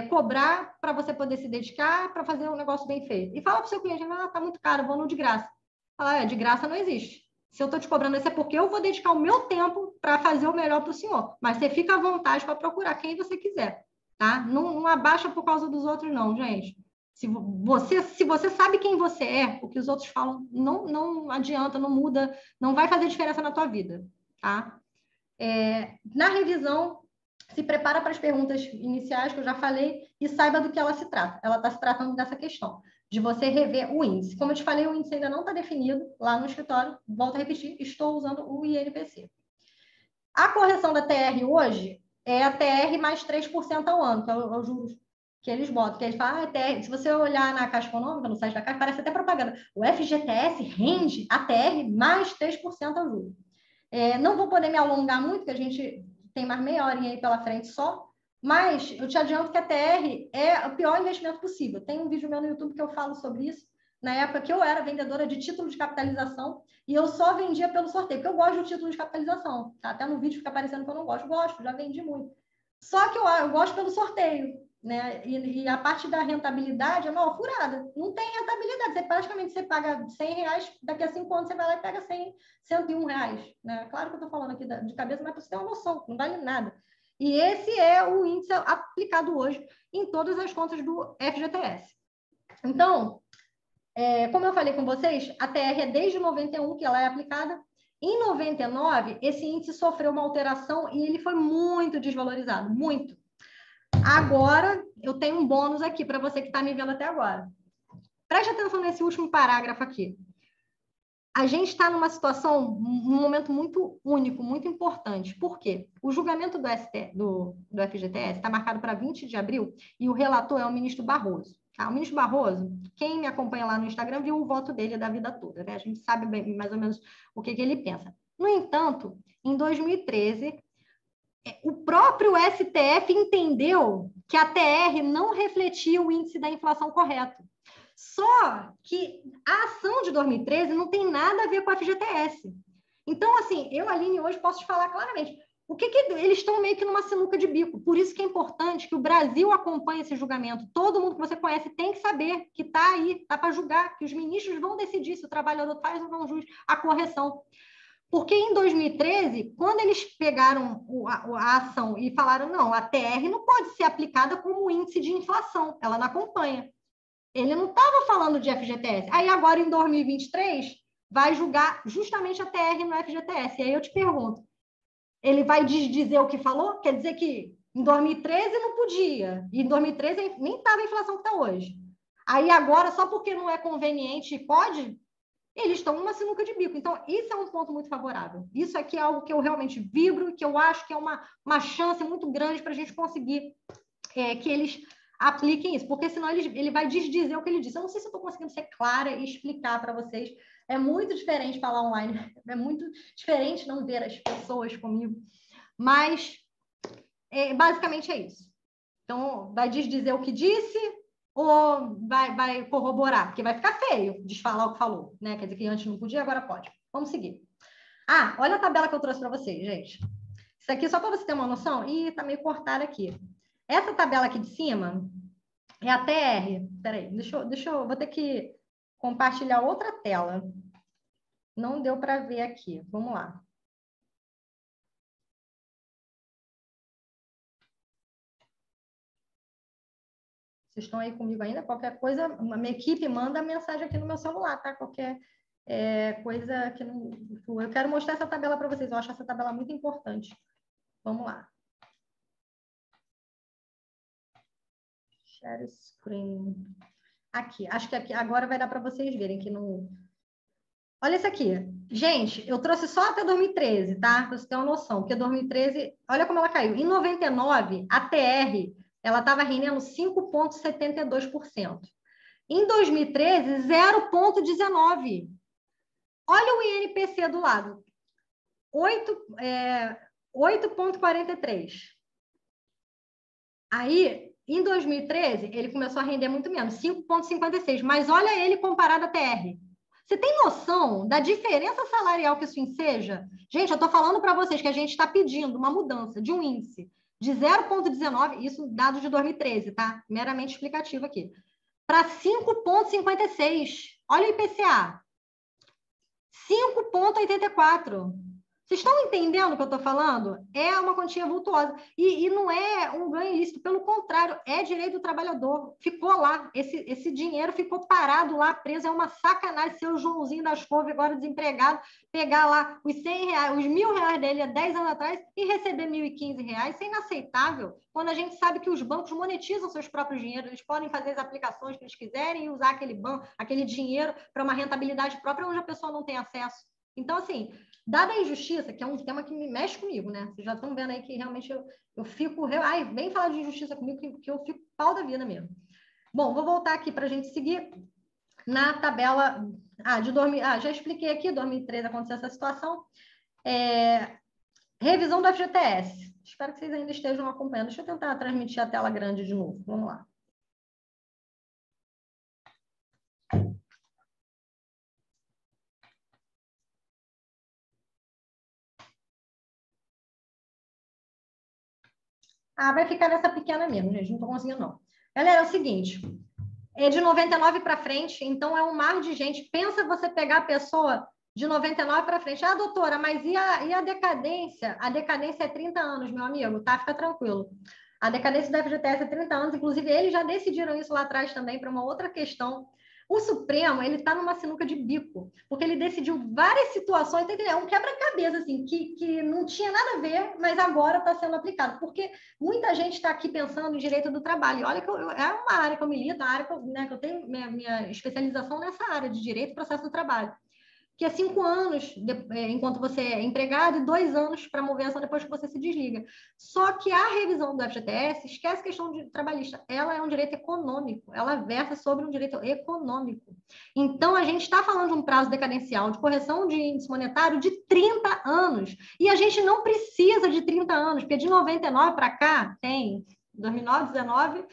cobrar para você poder se dedicar para fazer um negócio bem feito. E fala para o seu cliente, tá muito caro, vou no de graça. Fala, de graça não existe. Se eu estou te cobrando isso é porque eu vou dedicar o meu tempo para fazer o melhor para o senhor. Mas você fica à vontade para procurar quem você quiser, tá? Não abaixa por causa dos outros, não, gente. Se você sabe quem você é, o que os outros falam não adianta, não muda, não vai fazer diferença na tua vida, tá? Na revisão, se prepara para as perguntas iniciais que eu já falei e saiba do que ela se trata. Ela está se tratando dessa questão, de você rever o índice. Como eu te falei, o índice ainda não está definido lá no escritório. Volto a repetir, estou usando o INPC. A correção da TR hoje é a TR mais 3% ao ano, que é o juros que eles botam, que eles falam, TR, se você olhar na Caixa Econômica, no site da Caixa, parece até propaganda. O FGTS rende a TR mais 3% ao juros. Não vou poder me alongar muito, porque a gente tem mais meia horinha aí pela frente só, mas eu te adianto que a TR é o pior investimento possível. Tem um vídeo meu no YouTube que eu falo sobre isso, na época que eu era vendedora de título de capitalização, e eu só vendia pelo sorteio, porque eu gosto do título de capitalização. Tá? Até no vídeo fica aparecendo que eu não gosto, já vendi muito. Só que eu gosto pelo sorteio, né? E a parte da rentabilidade é uma furada. Não tem rentabilidade. Praticamente você paga R$100, daqui a 5 anos você vai lá e pega 100, R$101. Né? Claro que eu estou falando aqui de cabeça, mas para você ter uma noção, não vale nada. E esse é o índice aplicado hoje em todas as contas do FGTS. Então, como eu falei com vocês, a TR é desde 91 que ela é aplicada. Em 99, esse índice sofreu uma alteração e ele foi muito desvalorizado, muito. Agora, eu tenho um bônus aqui para você que está me vendo até agora. Preste atenção nesse último parágrafo aqui. A gente está numa situação, num momento muito único, muito importante. Por quê? O julgamento do FGTS está marcado para 20 de abril e o relator é o ministro Barroso. Tá? O ministro Barroso, quem me acompanha lá no Instagram, viu o voto dele da vida toda. Né? A gente sabe bem, mais ou menos o que ele pensa. No entanto, em 2013, o próprio STF entendeu que a TR não refletia o índice da inflação correto. Só que a ação de 2013 não tem nada a ver com a FGTS. Então, assim, eu, Aline, hoje posso te falar claramente. Eles estão meio que numa sinuca de bico. Por isso que é importante que o Brasil acompanhe esse julgamento. Todo mundo que você conhece tem que saber que está aí, está para julgar, que os ministros vão decidir se o trabalhador faz ou não jus a correção. Porque em 2013, quando eles pegaram a ação e falaram, não, a TR não pode ser aplicada como índice de inflação, ela não acompanha. Ele não estava falando de FGTS. Aí agora, em 2023, vai julgar justamente a TR no FGTS. E aí eu te pergunto, ele vai dizer o que falou? Quer dizer que em 2013 não podia, e em 2013 nem estava a inflação que está hoje. Aí agora, só porque não é conveniente e pode, eles estão numa sinuca de bico. Então, isso é um ponto muito favorável. Isso aqui é algo que eu realmente vibro e que eu acho que é uma chance muito grande para a gente conseguir que eles apliquem isso, porque senão ele vai desdizer o que ele disse. Eu não sei se eu estou conseguindo ser clara e explicar para vocês. É muito diferente falar online, é muito diferente não ver as pessoas comigo, mas basicamente é isso. Então, vai desdizer o que disse ou vai corroborar? Porque vai ficar feio desfalar o que falou, né? Quer dizer que antes não podia, agora pode. Vamos seguir. Olha a tabela que eu trouxe para vocês, gente. Isso aqui, só para você ter uma noção, tá meio cortada aqui. Essa tabela aqui de cima é a TR. Peraí, vou ter que compartilhar outra tela. Não deu para ver aqui. Vamos lá. Vocês estão aí comigo ainda? Qualquer coisa, a minha equipe manda mensagem aqui no meu celular, tá? Qualquer coisa que não... Eu quero mostrar essa tabela para vocês. Eu acho essa tabela muito importante. Vamos lá. Share screen. Aqui. Acho que aqui agora vai dar para vocês verem que não... Olha isso aqui. Gente, eu trouxe só até 2013, tá? Para você ter uma noção. Porque 2013, olha como ela caiu. Em 99, a TR, ela estava rendendo 5,72%. Em 2013, 0,19%. Olha o INPC do lado. 8,43%. Aí, em 2013, ele começou a render muito menos, 5,56%. Mas olha ele comparado à TR. Você tem noção da diferença salarial que isso enseja? Gente, eu estou falando para vocês que a gente está pedindo uma mudança de um índice de 0,19, isso dado de 2013, tá? Meramente explicativo aqui, para 5,56. Olha o IPCA, 5,84. Vocês estão entendendo o que eu estou falando? É uma quantia vultuosa. E não é um ganho ilícito, pelo contrário, é direito do trabalhador. Ficou lá, esse dinheiro ficou parado lá, preso. É uma sacanagem ser o Joãozinho das couves, agora desempregado, pegar lá os R$100, os R$1.000 dele há 10 anos atrás e receber R$1.015. Isso é inaceitável, quando a gente sabe que os bancos monetizam seus próprios dinheiros, eles podem fazer as aplicações que eles quiserem e usar aquele banco, aquele dinheiro para uma rentabilidade própria onde a pessoa não tem acesso. Então, assim, dada a injustiça, que é um tema que me mexe comigo, né? Vocês já estão vendo aí que realmente eu fico... Ai, vem falar de injustiça comigo, que eu fico pau da vida mesmo. Bom, vou voltar aqui para a gente seguir na tabela... já expliquei aqui, 2013 aconteceu essa situação. Revisão do FGTS. Espero que vocês ainda estejam acompanhando. Deixa eu tentar transmitir a tela grande de novo. Vamos lá. Vai ficar nessa pequena mesmo, gente. Não estou conseguindo, não. Galera, é o seguinte. É de 99 para frente, então é um mar de gente. Pensa você pegar a pessoa de 99 para frente. Doutora, mas e a decadência? A decadência é 30 anos, meu amigo, tá? Fica tranquilo. A decadência do FGTS é 30 anos, inclusive eles já decidiram isso lá atrás também para uma outra questão. O Supremo, ele está numa sinuca de bico, porque ele decidiu várias situações, é um quebra-cabeça, assim, que não tinha nada a ver, mas agora está sendo aplicado, porque muita gente está aqui pensando em direito do trabalho. E olha que é uma área que eu milito, a área que eu tenho minha especialização nessa área de direito e processo do trabalho. Que é 5 anos enquanto você é empregado e 2 anos para movimentação depois que você se desliga. Só que a revisão do FGTS esquece a questão de trabalhista. Ela é um direito econômico, ela versa sobre um direito econômico. Então, a gente está falando de um prazo decadencial de correção de índice monetário de 30 anos. E a gente não precisa de 30 anos, porque de 99 para cá, tem 2009, 19...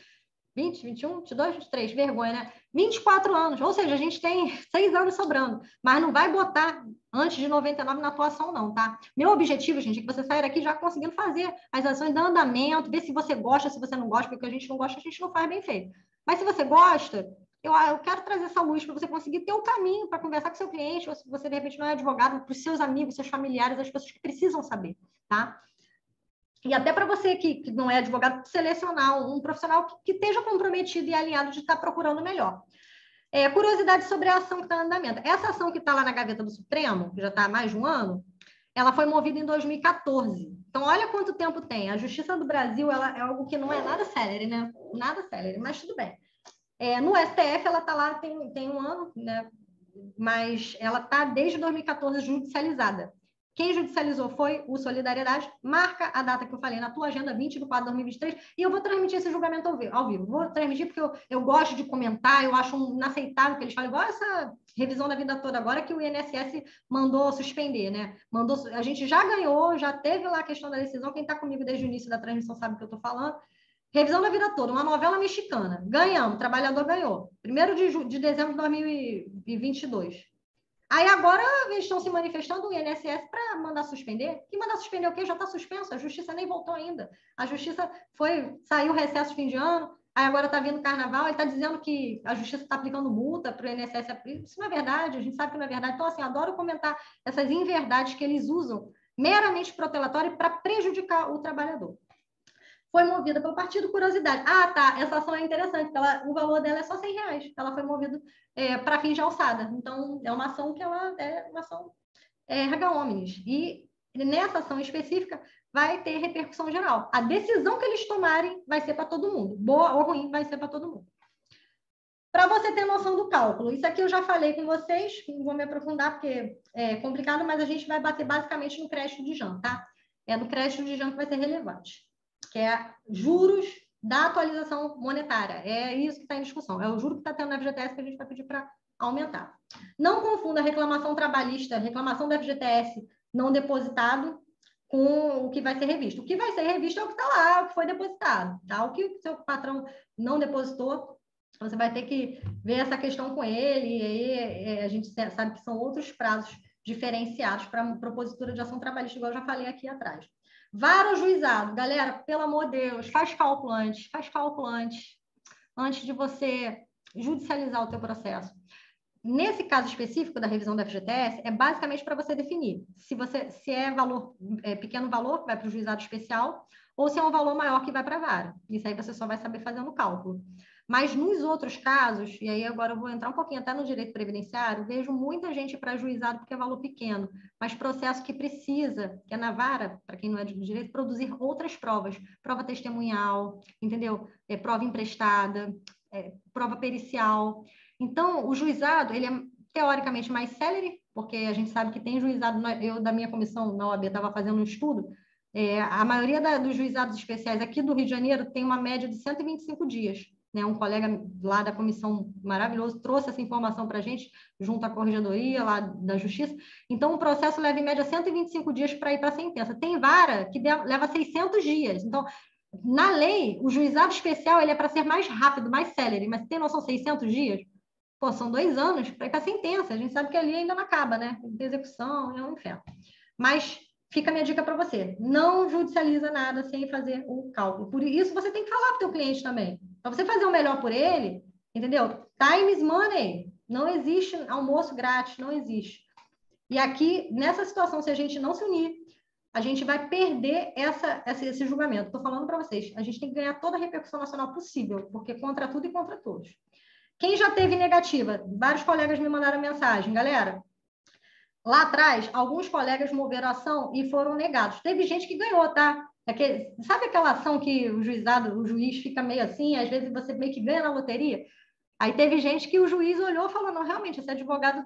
20, 21, 22, 23, vergonha, né? 24 anos, ou seja, a gente tem 6 anos sobrando, mas não vai botar antes de 99 na atuação, não, tá? Meu objetivo, gente, é que você saia daqui já conseguindo fazer as ações, dando andamento, ver se você gosta, se você não gosta, porque o que a gente não gosta, a gente não faz bem feito. Mas se você gosta, eu quero trazer essa luz para você conseguir ter um caminho para conversar com seu cliente, ou se você, de repente, não é advogado, para os seus amigos, seus familiares, as pessoas que precisam saber, tá? E até para você que não é advogado, selecionar um profissional que esteja comprometido e alinhado de estar procurando melhor. Curiosidade sobre a ação que está em andamento. Essa ação que está lá na gaveta do Supremo, que já está há mais de um ano, ela foi movida em 2014. Então, olha quanto tempo tem. A Justiça do Brasil ela é algo que não é nada célere, né? Nada célere, mas tudo bem. No STF, ela está lá tem um ano, né? Mas ela está desde 2014 judicializada. Quem judicializou foi o Solidariedade. Marca a data que eu falei na tua agenda, 20 de 4 de 2023, e eu vou transmitir esse julgamento ao vivo. Vou transmitir porque eu gosto de comentar, eu acho inaceitável que eles falem, igual essa revisão da vida toda agora que o INSS mandou suspender, né? A gente já ganhou, já teve lá a questão da decisão, quem está comigo desde o início da transmissão sabe o que eu estou falando. Revisão da vida toda, uma novela mexicana. Ganhamos, o trabalhador ganhou. 1º de dezembro de 2022. Aí agora eles estão se manifestando o INSS para mandar suspender. Que mandar suspender o quê? Já está suspenso, a justiça nem voltou ainda. A justiça saiu recesso de fim de ano, aí agora está vindo carnaval, ele está dizendo que a justiça está aplicando multa para o INSS. Isso não é verdade, a gente sabe que não é verdade. Então, assim, adoro comentar essas inverdades que eles usam meramente protelatório para prejudicar o trabalhador. Foi movida pelo partido, curiosidade. Tá, essa ação é interessante, o valor dela é só R$100. Ela foi movida para fins de alçada. Então, é uma ação que ela é uma ação erga omnes. E nessa ação específica vai ter repercussão geral. A decisão que eles tomarem vai ser para todo mundo. Boa ou ruim, vai ser para todo mundo. Para você ter noção do cálculo, isso aqui eu já falei com vocês, não vou me aprofundar porque é complicado, mas a gente vai bater basicamente no crédito de JAN, tá? É no crédito de JAN que vai ser relevante, que é juros da atualização monetária. É isso que está em discussão. É o juro que está tendo na FGTS que a gente vai pedir para aumentar. Não confunda reclamação trabalhista, reclamação do FGTS não depositado com o que vai ser revisto. O que vai ser revisto é o que está lá, o que foi depositado. Tá? O que o seu patrão não depositou, Você vai ter que ver essa questão com ele, e aí a gente sabe que são outros prazos diferenciados para propositura de ação trabalhista, igual eu já falei aqui atrás. Vara ou juizado? Galera, pelo amor de Deus, faz cálculo antes de você judicializar o teu processo. Nesse caso específico da revisão da FGTS, é basicamente para você definir se é valor, pequeno valor, que vai para o juizado especial, ou se é um valor maior que vai para a vara. Isso aí você só vai saber fazendo o cálculo. Mas nos outros casos, e aí agora eu vou entrar um pouquinho até no direito previdenciário, vejo muita gente para juizado porque é valor pequeno, mas processo que precisa, que é na vara, para quem não é de direito, produzir outras provas, prova testemunhal, entendeu? Prova emprestada, prova pericial. Então, o juizado, ele é teoricamente mais célere, porque a gente sabe que tem juizado, eu da minha comissão na OAB estava fazendo um estudo, a maioria dos juizados especiais aqui do Rio de Janeiro tem uma média de 125 dias. Né? Um colega lá da comissão maravilhoso trouxe essa informação para a gente, junto à corregedoria lá da Justiça. Então, o processo leva em média 125 dias para ir para a sentença. Tem vara que leva 600 dias. Então, na lei, o juizado especial ele é para ser mais rápido, mais célere, mas tem noção, 600 dias? Pô, são 2 anos para ir para a sentença. A gente sabe que ali ainda não acaba, né? Tem execução, é um inferno. Mas fica a minha dica para você. Não judicializa nada sem fazer o cálculo. Por isso, você tem que falar para o teu cliente também. Para você fazer o melhor por ele, entendeu? Time is money. Não existe almoço grátis, não existe. E aqui, nessa situação, se a gente não se unir, a gente vai perder esse julgamento. Estou falando para vocês. A gente tem que ganhar toda a repercussão nacional possível, porque contra tudo e contra todos. Quem já teve negativa? Vários colegas me mandaram mensagem. Galera, lá atrás, alguns colegas moveram ação e foram negados. Teve gente que ganhou, tá? Sabe aquela ação que o juiz fica meio assim, às vezes você meio que ganha na loteria? Aí teve gente que o juiz olhou e falou, não, realmente, esse advogado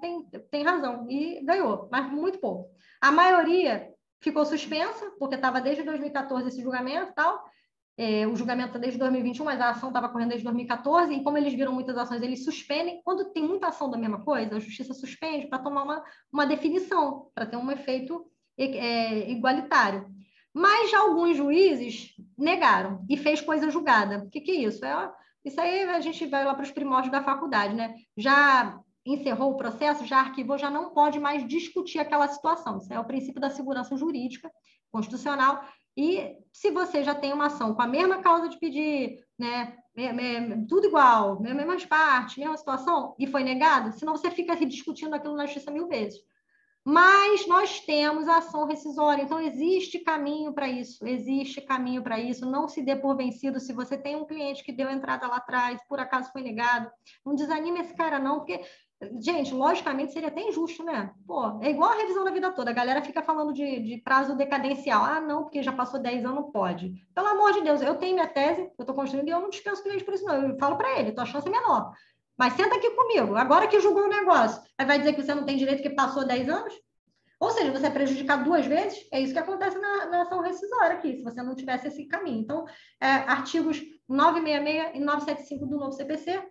tem razão, e ganhou, mas muito pouco. A maioria ficou suspensa, porque estava desde 2014 esse julgamento e tal, o julgamento está desde 2021, mas a ação estava correndo desde 2014, e como eles viram muitas ações, eles suspendem. Quando tem muita ação da mesma coisa, a justiça suspende para tomar uma definição, para ter um efeito igualitário. Mas já alguns juízes negaram e fez coisa julgada. O que é isso? Isso aí a gente vai lá para os primórdios da faculdade, né? Já encerrou o processo, já arquivou, já não pode mais discutir aquela situação. Isso é o princípio da segurança jurídica constitucional. E se você já tem uma ação com a mesma causa de pedir, né, tudo igual, mesmas partes, mesma situação, e foi negado, senão você fica discutindo aquilo na justiça 1000 vezes. Mas nós temos a ação rescisória, então existe caminho para isso, não se dê por vencido. Se você tem um cliente que deu entrada lá atrás, por acaso foi negado, não desanime esse cara não, porque, gente, logicamente seria até injusto, né? Pô, é igual a revisão da vida toda, a galera fica falando de prazo decadencial, não, porque já passou 10 anos, não pode. Pelo amor de Deus, eu tenho minha tese, eu estou construindo e eu não dispenso o cliente por isso não, eu falo para ele, tua chance é menor. Mas senta aqui comigo, agora que julgou o negócio, aí vai dizer que você não tem direito que passou 10 anos? Ou seja, você é prejudicado 2 vezes, é isso que acontece na ação rescisória aqui, se você não tivesse esse caminho. Então, artigos 966 e 975 do novo CPC,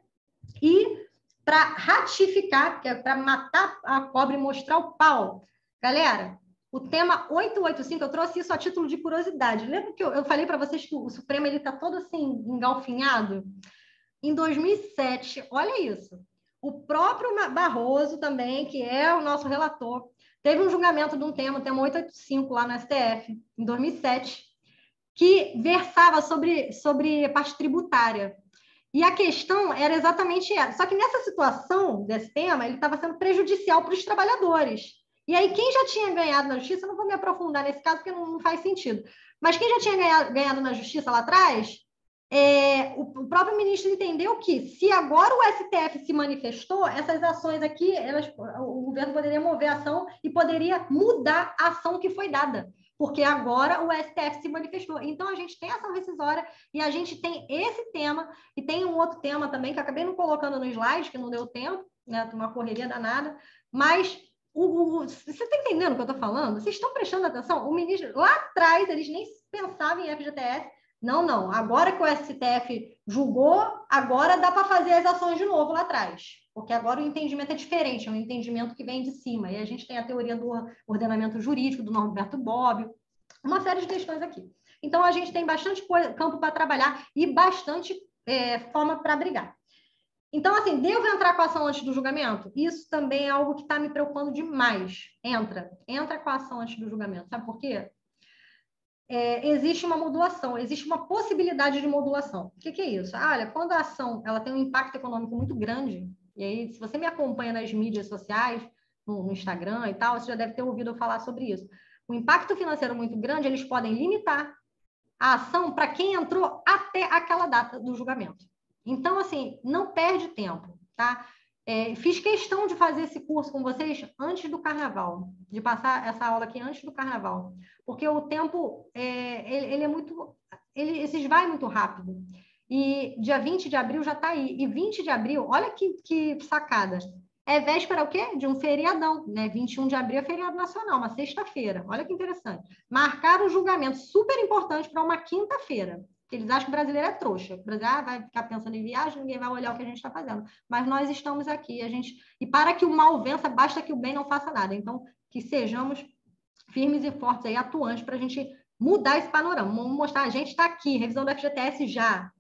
e para ratificar, que é para matar a cobra e mostrar o pau. Galera, o tema 885, eu trouxe isso a título de curiosidade. Lembra que eu falei para vocês que o Supremo está todo assim, engalfinhado? Em 2007, olha isso, o próprio Barroso também, que é o nosso relator, teve um julgamento de um tema, o tema 885, lá no STF, em 2007, que versava sobre parte tributária. E a questão era exatamente essa. Só que nessa situação desse tema, ele estava sendo prejudicial para os trabalhadores. E aí, quem já tinha ganhado na justiça, não vou me aprofundar nesse caso, porque não faz sentido, mas quem já tinha ganhado na justiça lá atrás, o próprio ministro entendeu que, se agora o STF se manifestou, essas ações aqui, o governo poderia mover a ação e poderia mudar a ação que foi dada, porque agora o STF se manifestou. Então, a gente tem ação rescisória e a gente tem esse tema, e tem um outro tema também, que eu acabei não colocando no slide, que não deu tempo, né, uma correria danada, mas você está entendendo o que eu estou falando? Vocês estão prestando atenção? O ministro, lá atrás, eles nem pensavam em FGTS. Não. Agora que o STF julgou, agora dá para fazer as ações de novo lá atrás. Porque agora o entendimento é diferente, é um entendimento que vem de cima. E a gente tem a teoria do ordenamento jurídico, do Norberto Bobbio, uma série de questões aqui. Então, a gente tem bastante campo para trabalhar e bastante forma para brigar. Então, assim, devo entrar com a ação antes do julgamento? Isso também é algo que está me preocupando demais. Entra com a ação antes do julgamento. Sabe por quê? Existe uma modulação, existe uma possibilidade de modulação. O que é isso? Olha, quando a ação ela tem um impacto econômico muito grande, e aí, se você me acompanha nas mídias sociais, no Instagram e tal, você já deve ter ouvido eu falar sobre isso. O impacto financeiro muito grande, eles podem limitar a ação para quem entrou até aquela data do julgamento. Então, assim, não perde tempo, tá? Fiz questão de fazer esse curso com vocês antes do carnaval, de passar essa aula aqui antes do carnaval, porque o tempo, ele é muito, ele se esvai muito rápido. E dia 20 de abril já está aí. E 20 de abril, olha que sacada. É véspera o quê? De um feriadão, né? 21 de abril é feriado nacional, uma sexta-feira. Olha que interessante. Marcaram o julgamento super importante para uma quinta-feira. Eles acham que o brasileiro é trouxa. O brasileiro vai ficar pensando em viagem, ninguém vai olhar o que a gente está fazendo. Mas nós estamos aqui, e para que o mal vença, basta que o bem não faça nada. Então, que sejamos firmes e fortes aí, atuantes, para a gente mudar esse panorama. Vamos mostrar, a gente está aqui, revisão do FGTS já.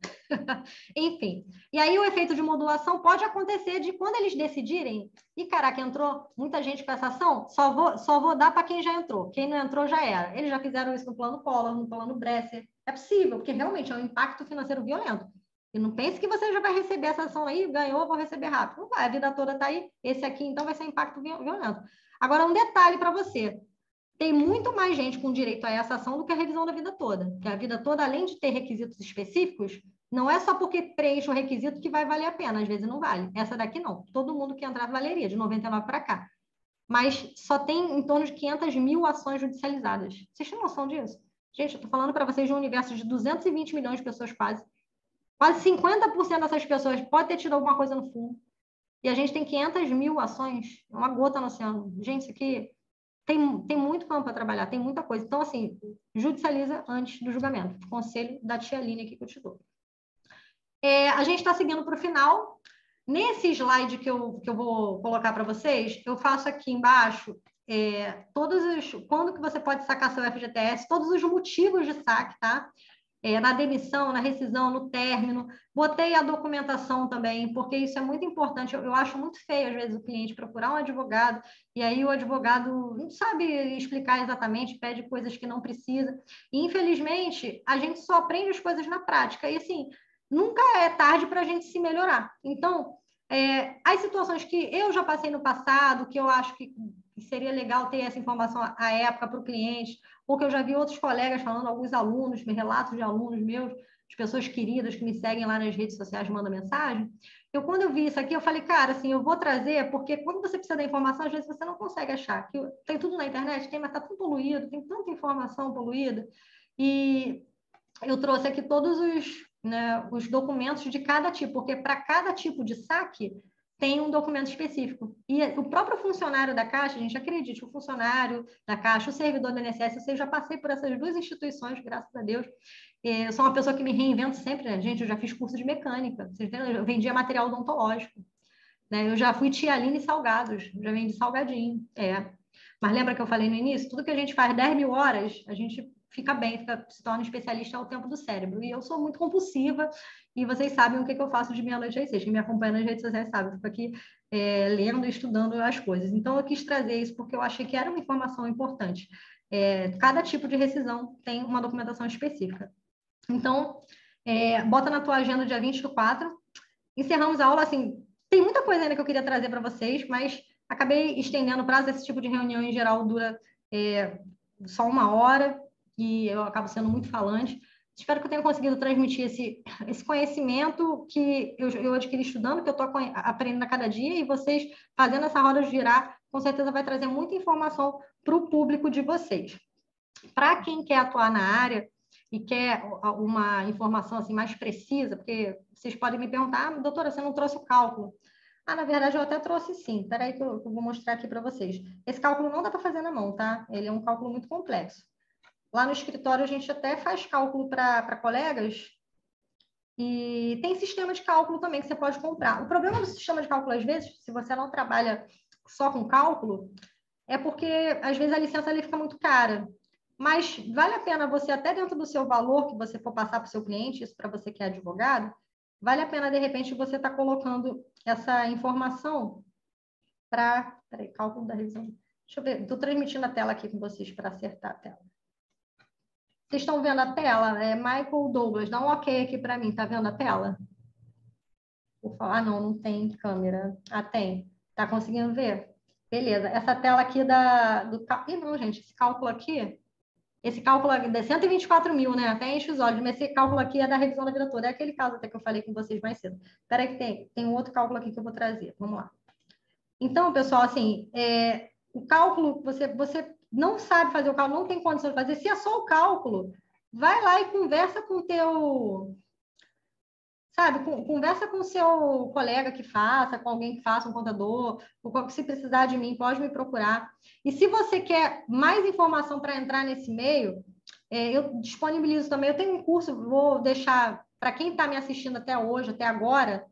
Enfim. E aí o efeito de modulação pode acontecer de quando eles decidirem, e caraca, entrou muita gente com essa ação, só vou dar para quem já entrou. Quem não entrou já era. Eles já fizeram isso no plano Collor, no plano Bresser. É possível, porque realmente é um impacto financeiro violento. E não pense que você já vai receber essa ação aí, ganhou, vou receber rápido. Não vai, a vida toda está aí. Esse aqui, então, vai ser impacto violento. Agora, um detalhe para você. Tem muito mais gente com direito a essa ação do que a revisão da vida toda. Porque a vida toda, além de ter requisitos específicos, não é só porque preenche o requisito que vai valer a pena. Às vezes não vale. Essa daqui não. Todo mundo que entrar valeria, de 99 para cá. Mas só tem em torno de 500 mil ações judicializadas. Vocês têm noção disso? Gente, eu estou falando para vocês de um universo de 220 milhões de pessoas quase. Quase 50% dessas pessoas pode ter tido alguma coisa no fundo. E a gente tem 500 mil ações. É uma gota no oceano. Gente, isso aqui tem muito campo para trabalhar, tem muita coisa. Então, assim, judicializa antes do julgamento. Conselho da tia Aline aqui que eu te dou. A gente está seguindo para o final. Nesse slide que eu vou colocar para vocês, eu faço aqui embaixo quando que você pode sacar seu FGTS, todos os motivos de saque, tá? Na demissão, na rescisão, no término. Botei a documentação também, porque isso é muito importante. Eu acho muito feio, às vezes, o cliente procurar um advogado e aí o advogado não sabe explicar exatamente, pede coisas que não precisa. E, infelizmente, a gente só aprende as coisas na prática. E, assim, nunca é tarde para a gente se melhorar. Então, as situações que eu já passei no passado, que eu acho que seria legal ter essa informação à época para o cliente, porque eu já vi outros colegas falando, alguns alunos, relatos de alunos meus, de pessoas queridas que me seguem lá nas redes sociais, mandam mensagem. Quando eu vi isso aqui, eu falei, cara, assim, eu vou trazer, porque quando você precisa da informação, às vezes você não consegue achar. Tem tudo na internet, mas está tão poluído, tem tanta informação poluída. E eu trouxe aqui todos os documentos de cada tipo, porque para cada tipo de saque, tem um documento específico. E o próprio funcionário da Caixa, a gente acredite, o funcionário da Caixa, o servidor da INSS, eu já passei por essas duas instituições, graças a Deus. Eu sou uma pessoa que me reinvento sempre, né? Gente, eu já fiz curso de mecânica, vocês viram? Eu vendia material odontológico, né? Eu já fui tia Aline Salgados, já vendi salgadinho, Mas lembra que eu falei no início? Tudo que a gente faz 10 mil horas, a gente fica bem, se torna especialista ao tempo do cérebro. E eu sou muito compulsiva, e vocês sabem o que eu faço de meia-noite às 6. Quem me acompanha nas redes sociais sabe, eu fico aqui lendo e estudando as coisas. Então, eu quis trazer isso porque eu achei que era uma informação importante. Cada tipo de rescisão tem uma documentação específica. Então, bota na tua agenda dia 24. Encerramos a aula, assim, tem muita coisa ainda que eu queria trazer para vocês, mas acabei estendendo o prazo. Esse tipo de reunião, em geral, dura só 1 hora, e eu acabo sendo muito falante. Espero que eu tenha conseguido transmitir esse conhecimento que eu adquiri estudando, que eu estou aprendendo a cada dia, e vocês fazendo essa roda girar, com certeza vai trazer muita informação para o público de vocês. Para quem quer atuar na área e quer uma informação assim, mais precisa, porque vocês podem me perguntar, doutora, você não trouxe o cálculo? Na verdade, eu até trouxe sim. Espera aí que eu vou mostrar aqui para vocês. Esse cálculo não dá para fazer na mão, tá? Ele é um cálculo muito complexo. Lá no escritório, a gente até faz cálculo para colegas e tem sistema de cálculo também que você pode comprar. O problema do sistema de cálculo, às vezes, se você não trabalha só com cálculo, é porque, às vezes, a licença ali fica muito cara. Mas vale a pena você, até dentro do seu valor que você for passar para o seu cliente, isso para você que é advogado, vale a pena, de repente, você estar colocando essa informação para... Peraí, cálculo da revisão. Deixa eu ver, estou transmitindo a tela aqui com vocês para acertar a tela. Vocês estão vendo a tela? Michael Douglas, dá um ok aqui para mim. Tá vendo a tela? Vou falar, não, não tem câmera. Ah, tem. Tá conseguindo ver? Beleza. Essa tela aqui do... Ih, não, gente, esse cálculo aqui é 124 mil, né? Até enche os olhos, mas esse cálculo aqui é da revisão da vida toda. É aquele caso até que eu falei com vocês mais cedo. Espera aí que tem um outro cálculo aqui que eu vou trazer. Vamos lá. Então, pessoal, assim, o cálculo, você não sabe fazer o cálculo, não tem condição de fazer. Se é só o cálculo, vai lá e conversa com o teu... Sabe, conversa com o seu colega que faça, com alguém que faça, um contador, ou se precisar de mim, pode me procurar. E se você quer mais informação para entrar nesse meio, eu disponibilizo também. Eu tenho um curso, vou deixar para quem está me assistindo até hoje, até agora,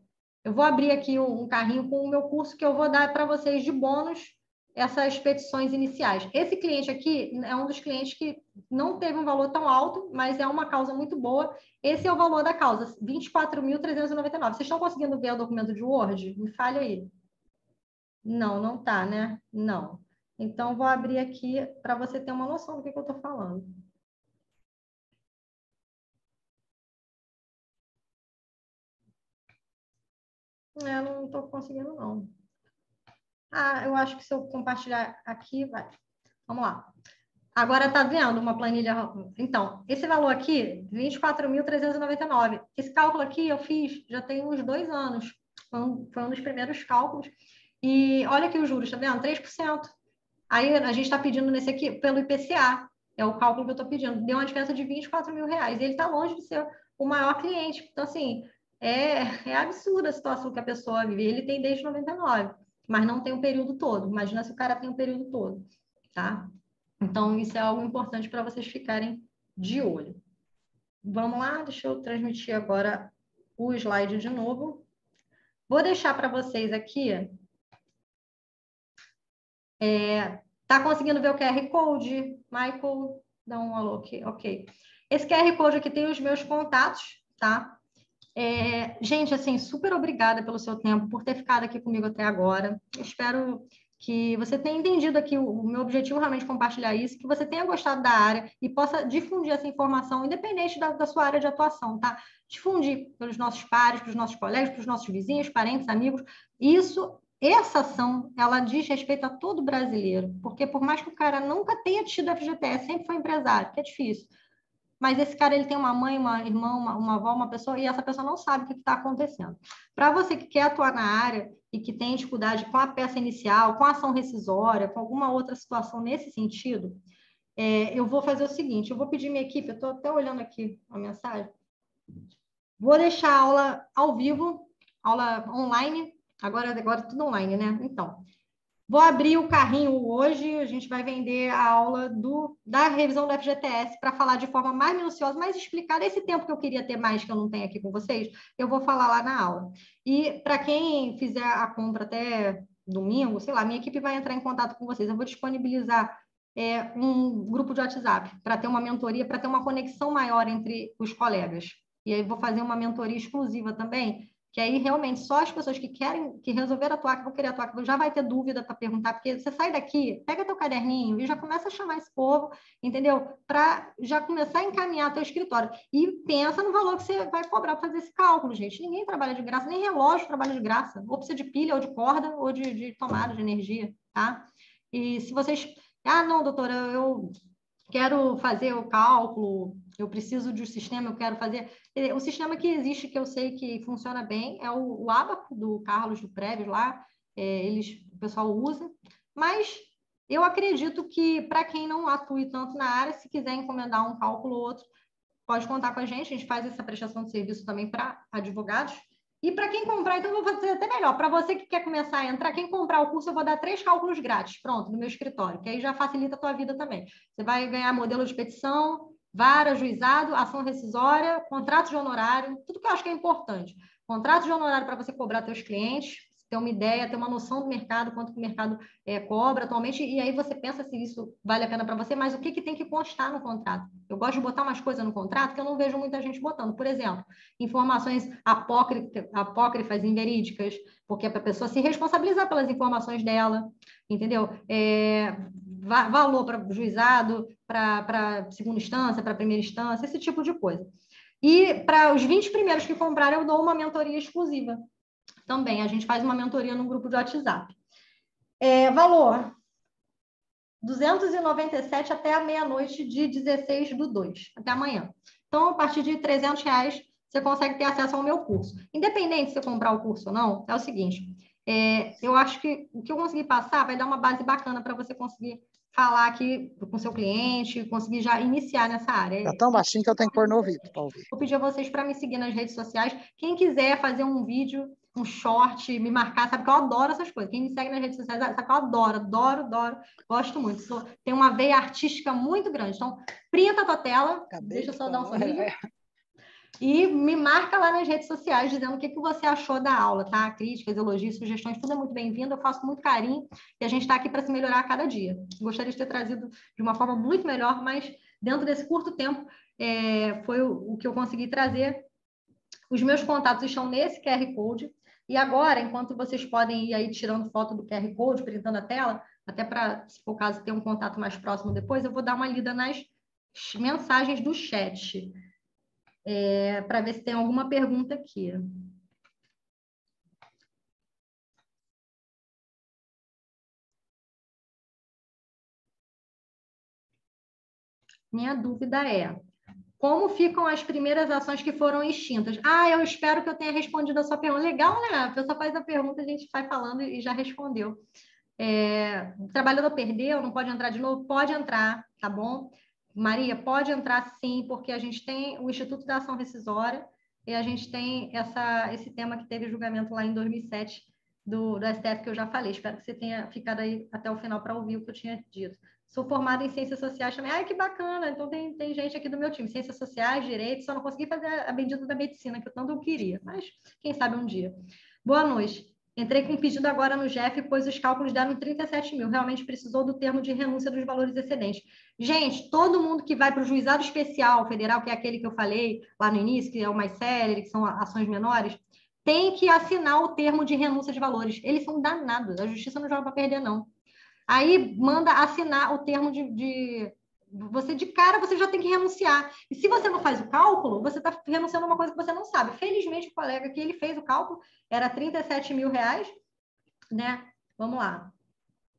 eu vou abrir aqui um carrinho com o meu curso que eu vou dar para vocês de bônus essas petições iniciais. Esse cliente aqui é um dos clientes que não teve um valor tão alto, mas é uma causa muito boa. Esse é o valor da causa, R$ 24.399. Vocês estão conseguindo ver o documento de Word? Me fale aí. Não, não está, né? Não. Então, vou abrir aqui para você ter uma noção do que eu estou falando. Não estou conseguindo, não. Ah, eu acho que se eu compartilhar aqui, vai. Vamos lá. Agora tá vendo uma planilha? Então, esse valor aqui, 24.399. Esse cálculo aqui eu fiz já tem uns 2 anos. Foi um dos primeiros cálculos. E olha aqui os juros, tá vendo? 3%. Aí a gente está pedindo nesse aqui pelo IPCA. É o cálculo que eu estou pedindo. Deu uma diferença de R$ 24 mil. E ele está longe de ser o maior cliente. Então, assim, é absurda a situação que a pessoa vive. Ele tem desde 99, mas não tem o período todo. Imagina se o cara tem o período todo, tá? Então, isso é algo importante para vocês ficarem de olho. Vamos lá, deixa eu transmitir agora o slide de novo. Vou deixar para vocês aqui. Tá conseguindo ver o QR Code? Michael, dá um alô aqui. Ok. Esse QR Code aqui tem os meus contatos, tá? Gente, assim, super obrigada pelo seu tempo, por ter ficado aqui comigo até agora. Eu espero que você tenha entendido aqui o meu objetivo realmente é compartilhar isso, que você tenha gostado da área e possa difundir essa informação, independente da sua área de atuação, tá? Difundir pelos nossos pares, para os nossos colegas, para os nossos vizinhos, parentes, amigos. Essa ação, ela diz respeito a todo brasileiro, porque por mais que o cara nunca tenha tido FGTS, sempre foi empresário, que é difícil. Mas esse cara ele tem uma mãe, uma irmã, uma avó, uma pessoa, e essa pessoa não sabe o que está acontecendo. Para você que quer atuar na área e que tem dificuldade com a peça inicial, com a ação rescisória, com alguma outra situação nesse sentido, eu vou fazer o seguinte, eu vou pedir minha equipe, eu estou até olhando aqui a mensagem, vou deixar a aula ao vivo, aula online, agora tudo online, né? Então, vou abrir o carrinho hoje, a gente vai vender a aula da revisão do FGTS para falar de forma mais minuciosa, mais explicada. Esse tempo que eu queria ter mais, que eu não tenho aqui com vocês, eu vou falar lá na aula. E para quem fizer a compra até domingo, sei lá, minha equipe vai entrar em contato com vocês. Eu vou disponibilizar um grupo de WhatsApp para ter uma mentoria, para ter uma conexão maior entre os colegas. E aí vou fazer uma mentoria exclusiva também, que aí realmente só as pessoas que querem, que resolveram atuar, que vão querer atuar, que já vai ter dúvida para perguntar, porque você sai daqui, pega teu caderninho e já começa a chamar esse povo, entendeu? Para já começar a encaminhar teu escritório. E pensa no valor que você vai cobrar para fazer esse cálculo, gente. Ninguém trabalha de graça, nem relógio trabalha de graça. Ou precisa de pilha, ou de corda, ou de tomada de energia, tá? E se vocês... Ah, não, doutora, eu quero fazer o cálculo, eu preciso de um sistema, eu quero fazer... O sistema que existe, que eu sei que funciona bem, é o Abaco do Carlos do Prévio lá, o pessoal usa, mas eu acredito que para quem não atue tanto na área, se quiser encomendar um cálculo ou outro, pode contar com a gente faz essa prestação de serviço também para advogados. E para quem comprar, então eu vou fazer até melhor. Para você que quer começar a entrar, quem comprar o curso, eu vou dar 3 cálculos grátis, pronto, no meu escritório, que aí já facilita a tua vida também. Você vai ganhar modelo de petição, vara, juizado, ação rescisória, contrato de honorário, tudo que eu acho que é importante. Contrato de honorário para você cobrar teus clientes, ter uma ideia, ter uma noção do mercado, quanto que o mercado cobra atualmente, e aí você pensa se isso vale a pena para você, mas o que tem que constar no contrato? Eu gosto de botar umas coisas no contrato que eu não vejo muita gente botando. Por exemplo, informações apócrifas, inverídicas, porque é para a pessoa se responsabilizar pelas informações dela, entendeu? Valor para juizado, para segunda instância, para primeira instância, esse tipo de coisa. E para os 20 primeiros que comprarem, eu dou uma mentoria exclusiva. Também, a gente faz uma mentoria no grupo de WhatsApp. Valor, 297 até a meia-noite de 16/2, até amanhã. Então, a partir de R$300, você consegue ter acesso ao meu curso. Independente se você comprar o curso ou não, é o seguinte, eu acho que o que eu consegui passar vai dar uma base bacana para você conseguir falar aqui com o seu cliente, conseguir já iniciar nessa área. Tá tão baixinho que eu tenho que pôr no ouvido para ouvir. Vou pedir a vocês para me seguir nas redes sociais. Quem quiser fazer um vídeo, um short, me marcar, sabe que eu adoro essas coisas. Quem me segue nas redes sociais, sabe que eu adoro, gosto muito. Tenho uma veia artística muito grande. Então, printa a tua tela, deixa eu só dar um sorriso. E me marca lá nas redes sociais dizendo o que você achou da aula, tá? Críticas, elogios, sugestões, tudo é muito bem-vindo. Eu faço muito carinho e a gente está aqui para se melhorar a cada dia. Gostaria de ter trazido de uma forma muito melhor, mas dentro desse curto tempo foi o que eu consegui trazer. Os meus contatos estão nesse QR Code. E agora, enquanto vocês podem ir aí tirando foto do QR Code, printando a tela, até para, se for o caso, ter um contato mais próximo depois, eu vou dar uma lida nas mensagens do chat. Para ver se tem alguma pergunta aqui. Minha dúvida é, como ficam as primeiras ações que foram extintas? Eu espero que eu tenha respondido a sua pergunta. Legal, né? A pessoa faz a pergunta, a gente vai falando e já respondeu. O trabalhador perdeu, não pode entrar de novo? Pode entrar, tá bom? Maria, pode entrar sim, porque a gente tem o Instituto da Ação Rescisória e a gente tem esse tema que teve julgamento lá em 2007 do STF, que eu já falei. Espero que você tenha ficado aí até o final para ouvir o que eu tinha dito. Sou formada em Ciências Sociais também. Ai, que bacana! Então, tem gente aqui do meu time. Ciências Sociais, Direito, só não consegui fazer a bendita da Medicina, que eu tanto queria. Mas, quem sabe um dia. Boa noite. Entrei com um pedido agora no GEF, pois os cálculos deram 37 mil. Realmente precisou do termo de renúncia dos valores excedentes. Gente, todo mundo que vai para o juizado especial federal, que é aquele que eu falei lá no início, que é o mais célere, que são ações menores, tem que assinar o termo de renúncia de valores. Eles são danados. A justiça não joga para perder, não. Aí manda assinar o termo você de cara, você já tem que renunciar. E se você não faz o cálculo, você está renunciando a uma coisa que você não sabe. Felizmente, o colega que ele fez o cálculo era 37 mil reais, né? Vamos lá.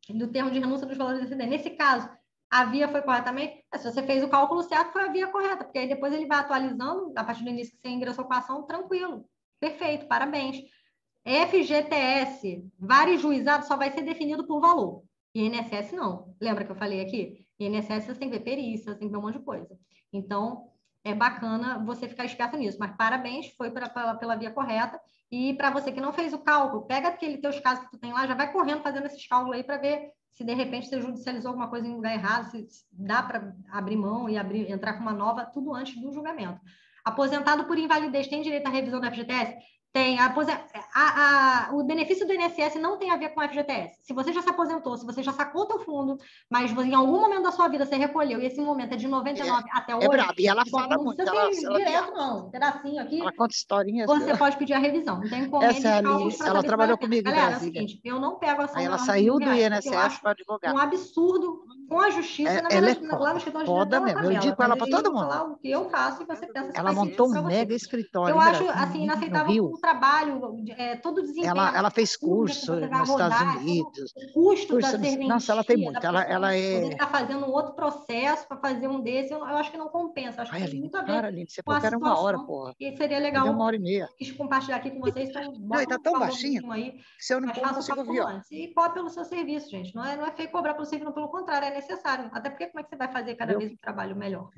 Do termo de renúncia dos valores excedentes. Nesse caso, a via foi corretamente? Se você fez o cálculo certo, foi a via correta, porque aí depois ele vai atualizando, a partir do início que você ingressou com a ação, tranquilo. Perfeito, parabéns. FGTS, vários juizados só vai ser definido por valor. INSS não. Lembra que eu falei aqui? INSS você tem que ver perícia, você tem que ver um monte de coisa. Então, é bacana você ficar esperto nisso. Mas parabéns, foi pela via correta. E para você que não fez o cálculo, pega aquele teus casos que tu tem lá, já vai correndo fazendo esses cálculos aí para ver se de repente você judicializou alguma coisa em lugar errado, se dá para abrir mão e entrar com uma nova, tudo antes do julgamento. Aposentado por invalidez tem direito à revisão do FGTS? Tem. O benefício do INSS não tem a ver com o FGTS. Se você já se aposentou, se você já sacou o teu fundo, mas em algum momento da sua vida você recolheu, e esse momento é de 99 até hoje, brabo, e ela fala não muito. precisa ter direto, não. Um pedacinho aqui, ela conta historinhas. você pode pedir a revisão. Não tem encomenda Essa é de a cálculos para ela saber se trabalhou vale a pena. comigo em Galera, é o Brasília. seguinte, eu não pego ação Aí ela menor de R$ 1.000, saiu do porque eu INSS acho para advogar. um absurdo com a justiça, na Ela é verdade, lá no escritório de foda até uma mesmo. Eu tabela, indico mas ela para eu todo vou falar mundo. o que eu faço e você pensa se Ela faz montou sentido para um você. mega escritório Eu em acho, assim, no inaceitável Rio. o trabalho, todo o desempenho, Ela fez tudo que curso você vai nos Estados rodar, todo Unidos. o custo da Nossa, ela tem serventia, da muito. pessoa Ela poder é. estar fazendo um outro processo para fazer um desse, eu acho que não compensa. Acho que Ai, tem Aline, muito a ver para, Aline. Você com falou a que era 1 hora, situação. porra. E seria Já deu legal 1h30. quis compartilhar aqui com vocês, então Não, e bota tá um tão baixinho valorzinho aí, que se eu mas não faça o consigo cálculo ouvir, ó. antes. E cobre pelo seu serviço, gente. Não é feio cobrar pelo serviço, não, pelo contrário, é necessário. Até porque como é que você vai fazer cada vez um trabalho melhor?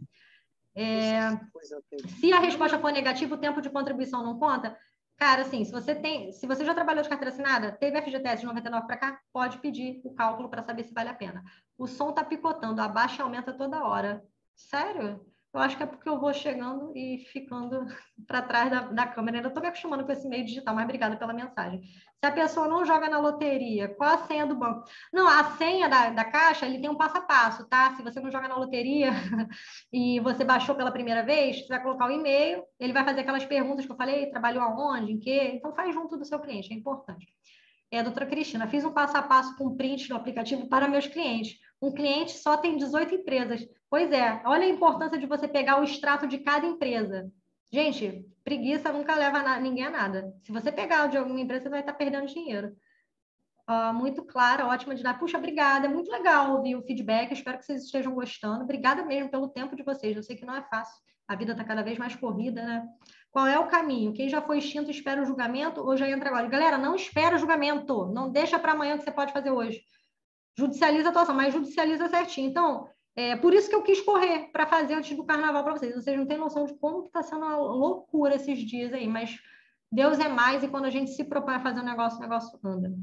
Se a resposta for negativa, o tempo de contribuição não conta? Cara, assim, se você já trabalhou de carteira assinada, teve FGTS de 99 para cá, pode pedir o cálculo para saber se vale a pena. O som tá picotando, abaixa e aumenta toda hora. Sério? Eu acho que é porque eu vou chegando e ficando para trás da câmera. Ainda estou me acostumando com esse meio digital, mas obrigada pela mensagem. Se a pessoa não joga na loteria, qual a senha do banco? Não, a senha da caixa, ele tem um passo a passo, tá? Se você não joga na loteria e você baixou pela primeira vez, você vai colocar o e-mail, ele vai fazer aquelas perguntas que eu falei, trabalhou aonde, em quê? Então faz junto do seu cliente, é importante. Doutora Cristina, fiz um passo a passo com print no aplicativo para meus clientes. Um cliente só tem 18 empresas. Pois é, olha a importância de você pegar o extrato de cada empresa. Gente, preguiça nunca leva ninguém a nada. Se você pegar o de alguma empresa, você vai estar perdendo dinheiro. Muito clara, ótima de dar. Puxa, obrigada, é muito legal ouvir o feedback. Espero que vocês estejam gostando. Obrigada mesmo pelo tempo de vocês. Eu sei que não é fácil. A vida está cada vez mais corrida, né? Qual é o caminho? Quem já foi extinto espera o julgamento ou já entra agora? Galera, não espera o julgamento. Não deixa para amanhã o que você pode fazer hoje. Judicializa a atuação, mas judicializa certinho. Então, por isso que eu quis correr para fazer antes do carnaval para vocês. Vocês não têm noção de como está sendo uma loucura esses dias aí, mas Deus é mais e quando a gente se propõe a fazer um negócio, o negócio anda.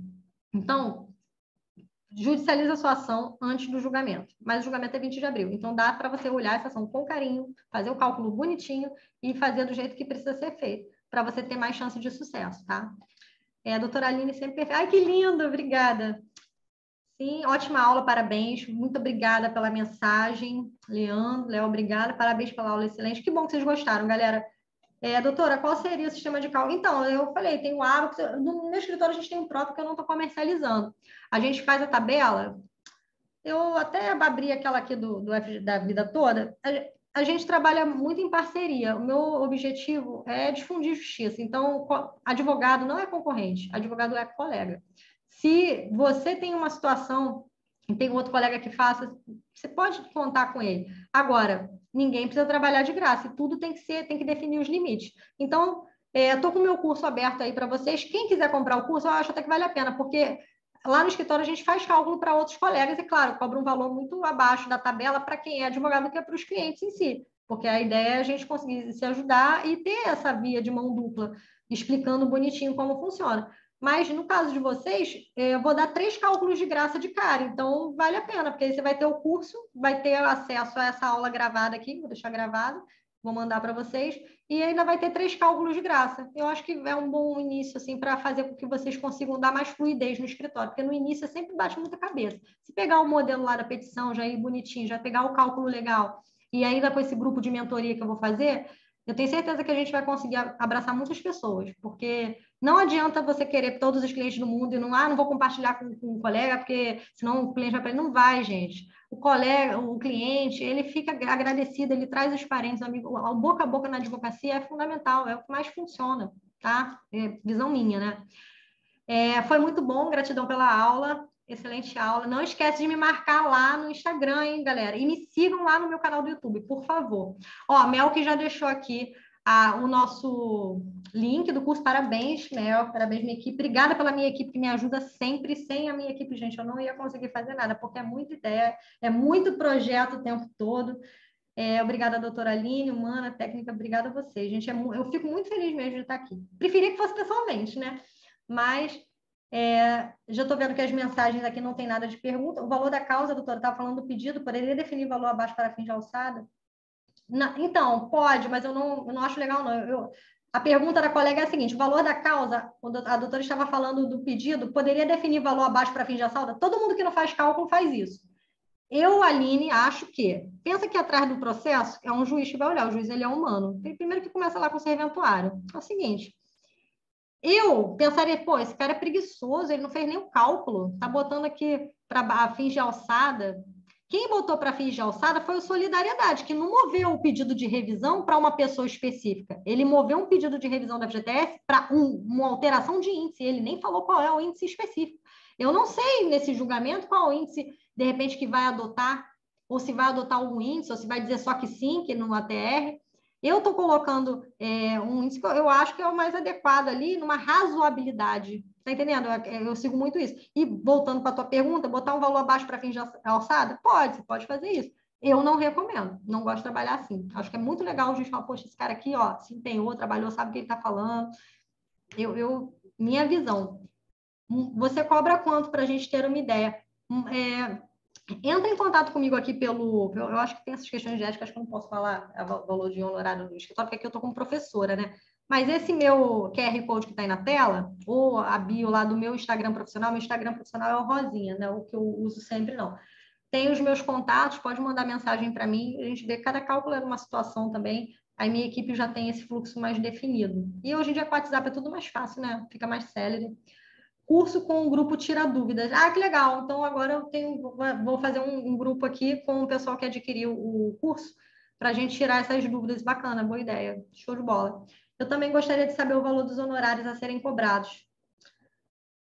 Então, judicializa a sua ação antes do julgamento. Mas o julgamento é 20 de abril. Então, dá para você olhar essa ação com carinho, fazer o cálculo bonitinho e fazer do jeito que precisa ser feito, para você ter mais chance de sucesso, tá? A doutora Aline sempre perfeita. Ai, que lindo! Obrigada. Sim, ótima aula, parabéns. Muito obrigada pela mensagem, Leandro, Léo, obrigada. Parabéns pela aula excelente. Que bom que vocês gostaram, galera. Doutora, qual seria o sistema de cálculo? Então, eu falei, tem o Abacus. No meu escritório a gente tem um próprio que eu não estou comercializando. A gente faz a tabela. Eu até abri aquela aqui do F da vida toda. A gente trabalha muito em parceria. O meu objetivo é difundir justiça. Então, advogado não é concorrente, advogado é colega. Se você tem uma situação e tem outro colega que faça, você pode contar com ele. Agora, ninguém precisa trabalhar de graça, e tudo tem que definir os limites. Então, estou com o meu curso aberto aí para vocês. Quem quiser comprar o curso, eu acho até que vale a pena, porque lá no escritório a gente faz cálculo para outros colegas e, claro, cobra um valor muito abaixo da tabela para quem é advogado, que é para os clientes em si. Porque a ideia é a gente conseguir se ajudar e ter essa via de mão dupla, explicando bonitinho como funciona. Mas, no caso de vocês, eu vou dar 3 cálculos de graça de cara, então vale a pena, porque aí você vai ter o curso, vai ter acesso a essa aula gravada aqui, vou deixar gravado, vou mandar para vocês, e ainda vai ter 3 cálculos de graça. Eu acho que é um bom início, assim, para fazer com que vocês consigam dar mais fluidez no escritório, porque no início sempre bate muita cabeça. Se pegar o modelo lá da petição, já ir bonitinho, já pegar o cálculo legal, e ainda com esse grupo de mentoria que eu vou fazer, eu tenho certeza que a gente vai conseguir abraçar muitas pessoas, porque não adianta você querer todos os clientes do mundo e não vou compartilhar com um colega, porque senão o cliente vai para ele. Não vai, gente. O colega, o cliente, ele fica agradecido, ele traz os parentes, amigos. O boca a boca na advocacia é fundamental, é o que mais funciona, tá? É visão minha, né? Foi muito bom, gratidão pela aula. Excelente aula. Não esquece de me marcar lá no Instagram, hein, galera? E me sigam lá no meu canal do YouTube, por favor. Ó, Mel que já deixou aqui o nosso link do curso. Parabéns, Mel. Parabéns, minha equipe. Obrigada pela minha equipe que me ajuda sempre. Sem a minha equipe, gente, eu não ia conseguir fazer nada, porque é muita ideia, é muito projeto o tempo todo. Obrigada, doutora Aline, humana, técnica. Obrigada a vocês, gente. Eu fico muito feliz mesmo de estar aqui. Preferia que fosse pessoalmente, né? Mas... já estou vendo que as mensagens aqui não tem nada de pergunta. O valor da causa, doutora, estava falando do pedido, poderia definir valor abaixo para fins de alçada? Então, pode, mas eu não acho legal, não. A pergunta da colega é a seguinte: o valor da causa, quando a doutora estava falando do pedido, poderia definir valor abaixo para fins de alçada? Todo mundo que não faz cálculo faz isso. Eu, Aline, acho que... Pensa que atrás do processo é um juiz que vai olhar. O juiz, ele é humano. Primeiro que começa lá com o serventuário. É o seguinte... Eu pensaria, pô, esse cara é preguiçoso, ele não fez nem o cálculo, tá botando aqui para fins de alçada. Quem botou para fins de alçada foi o Solidariedade, que não moveu o pedido de revisão para uma pessoa específica. Ele moveu um pedido de revisão da FGTS para uma alteração de índice, ele nem falou qual é o índice específico. Eu não sei, nesse julgamento, qual o índice, de repente, que vai adotar, ou se vai adotar algum índice, ou se vai dizer só que sim, que no ATR. Eu estou colocando um índice que eu acho que é o mais adequado ali, numa razoabilidade. Está entendendo? Eu sigo muito isso. E voltando para a tua pergunta, botar um valor abaixo para fins de alçada? Pode, você pode fazer isso. Eu não recomendo, não gosto de trabalhar assim. Acho que é muito legal o juiz falar, poxa, esse cara aqui, ó, se empenhou, trabalhou, sabe o que ele está falando. Minha visão. Você cobra quanto para a gente ter uma ideia? Entra em contato comigo aqui eu acho que tem essas questões de ética, acho que eu não posso falar o valor de honorário do escritório, porque aqui eu estou como professora, né? Mas esse meu QR Code que está aí na tela, ou a bio lá do meu Instagram profissional é o Rosinha, né? O que eu uso sempre, não. Tem os meus contatos, pode mandar mensagem para mim, a gente vê cada cálculo é uma situação também, aí minha equipe já tem esse fluxo mais definido. E hoje em dia com o WhatsApp é tudo mais fácil, né? Fica mais célere. Curso com o grupo Tira Dúvidas. Ah, que legal. Então, agora vou fazer um grupo aqui com o pessoal que adquiriu o curso para a gente tirar essas dúvidas. Bacana, boa ideia. Show de bola. Eu também gostaria de saber o valor dos honorários a serem cobrados.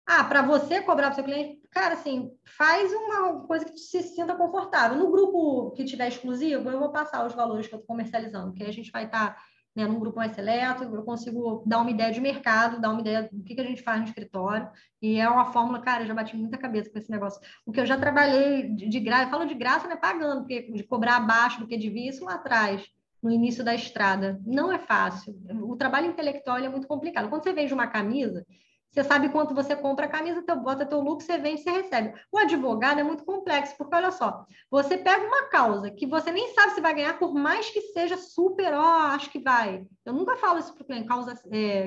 Ah, para você cobrar para o seu cliente, cara, assim, faz uma coisa que se sinta confortável. No grupo que tiver exclusivo, eu vou passar os valores que eu estou comercializando, que aí a gente vai estar, né, num grupo mais seleto, eu consigo dar uma ideia de mercado, dar uma ideia do que a gente faz no escritório, e é uma fórmula, cara, eu já bati muita cabeça com esse negócio. O que eu já trabalhei de graça, eu falo de graça, né, pagando, porque de cobrar abaixo do que devia, isso lá atrás, no início da estrada, não é fácil. O trabalho intelectual é muito complicado. Quando você vende uma camisa, você sabe quanto você compra a camisa, bota teu lucro, você vende, você recebe. O advogado é muito complexo, porque olha só, você pega uma causa que você nem sabe se vai ganhar, por mais que seja super, acho que vai. Eu nunca falo isso para o cliente, causa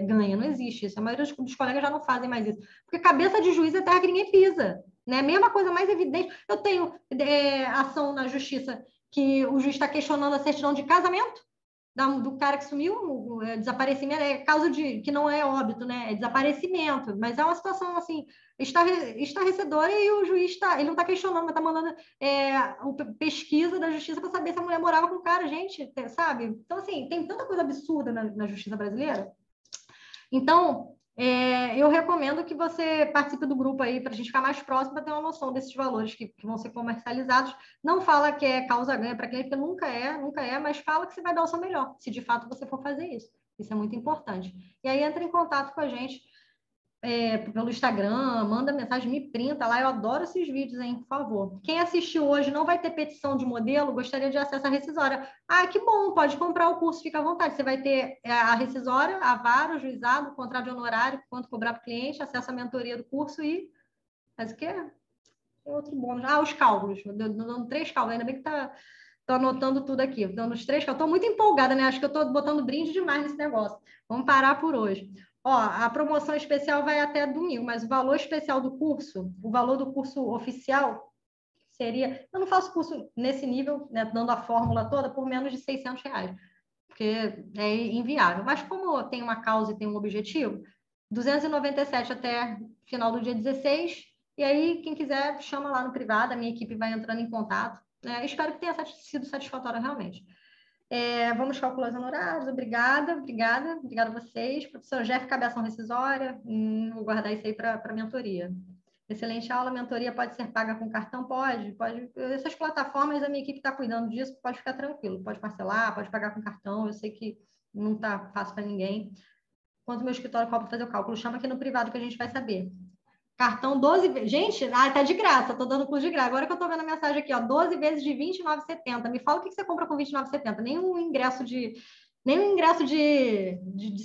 ganha, não existe isso. A maioria dos colegas já não fazem mais isso. Porque cabeça de juiz é terra que ninguém pisa. Né? Mesma coisa mais evidente. Eu tenho ação na justiça que o juiz está questionando a certidão de casamento do cara que sumiu, desaparecimento, é causa de que não é óbito, né? É desaparecimento, mas é uma situação assim estarrecedora e o juiz ele não está questionando, mas está mandando pesquisa da justiça para saber se a mulher morava com o cara, gente, sabe? Então, assim, tem tanta coisa absurda na justiça brasileira. Então, eu recomendo que você participe do grupo aí para a gente ficar mais próximo, para ter uma noção desses valores que vão ser comercializados. Não fala que é causa-ganha para cliente, porque nunca é, mas fala que você vai dar o seu melhor, se de fato você for fazer isso. Isso é muito importante. E aí entra em contato com a gente pelo Instagram, manda mensagem, me printa lá. Eu adoro esses vídeos, hein? Por favor. Quem assistiu hoje não vai ter petição de modelo, gostaria de acesso à rescisória. Ah, que bom, pode comprar o curso, fica à vontade. Você vai ter a rescisória, a vara, o juizado, o contrato de honorário, quanto cobrar para o cliente, acesso à mentoria do curso e. Mas o quê? Tem outro bônus. Ah, os cálculos. Dando 3 cálculos, ainda bem que tá. Estou anotando tudo aqui, dando os 3 cálculos. Estou muito empolgada, né? Acho que eu estou botando brinde demais nesse negócio. Vamos parar por hoje. Ó, a promoção especial vai até domingo, mas o valor especial do curso, o valor do curso oficial seria... Eu não faço curso nesse nível, né, dando a fórmula toda, por menos de R$ 600, porque é inviável. Mas como tem uma causa e tem um objetivo, 297 até final do dia 16, e aí quem quiser chama lá no privado, a minha equipe vai entrando em contato. Espero que tenha sido satisfatório realmente. Vamos calcular os honorários. Obrigada a vocês. Professor Jeff, cabeção rescisória. Vou guardar isso aí para a mentoria. Excelente aula. Mentoria pode ser paga com cartão? Pode. Essas plataformas, a minha equipe está cuidando disso, pode ficar tranquilo. Pode parcelar, pode pagar com cartão. Eu sei que não está fácil para ninguém. Quanto meu escritório cobra fazer o cálculo? Chama aqui no privado que a gente vai saber. Cartão 12 vezes. Gente, tá de graça, tô dando curso de graça. Agora que eu tô vendo a mensagem aqui, ó, 12 vezes de R$ 29,70. Me fala o que você compra com R$ 29,70. Nenhum ingresso de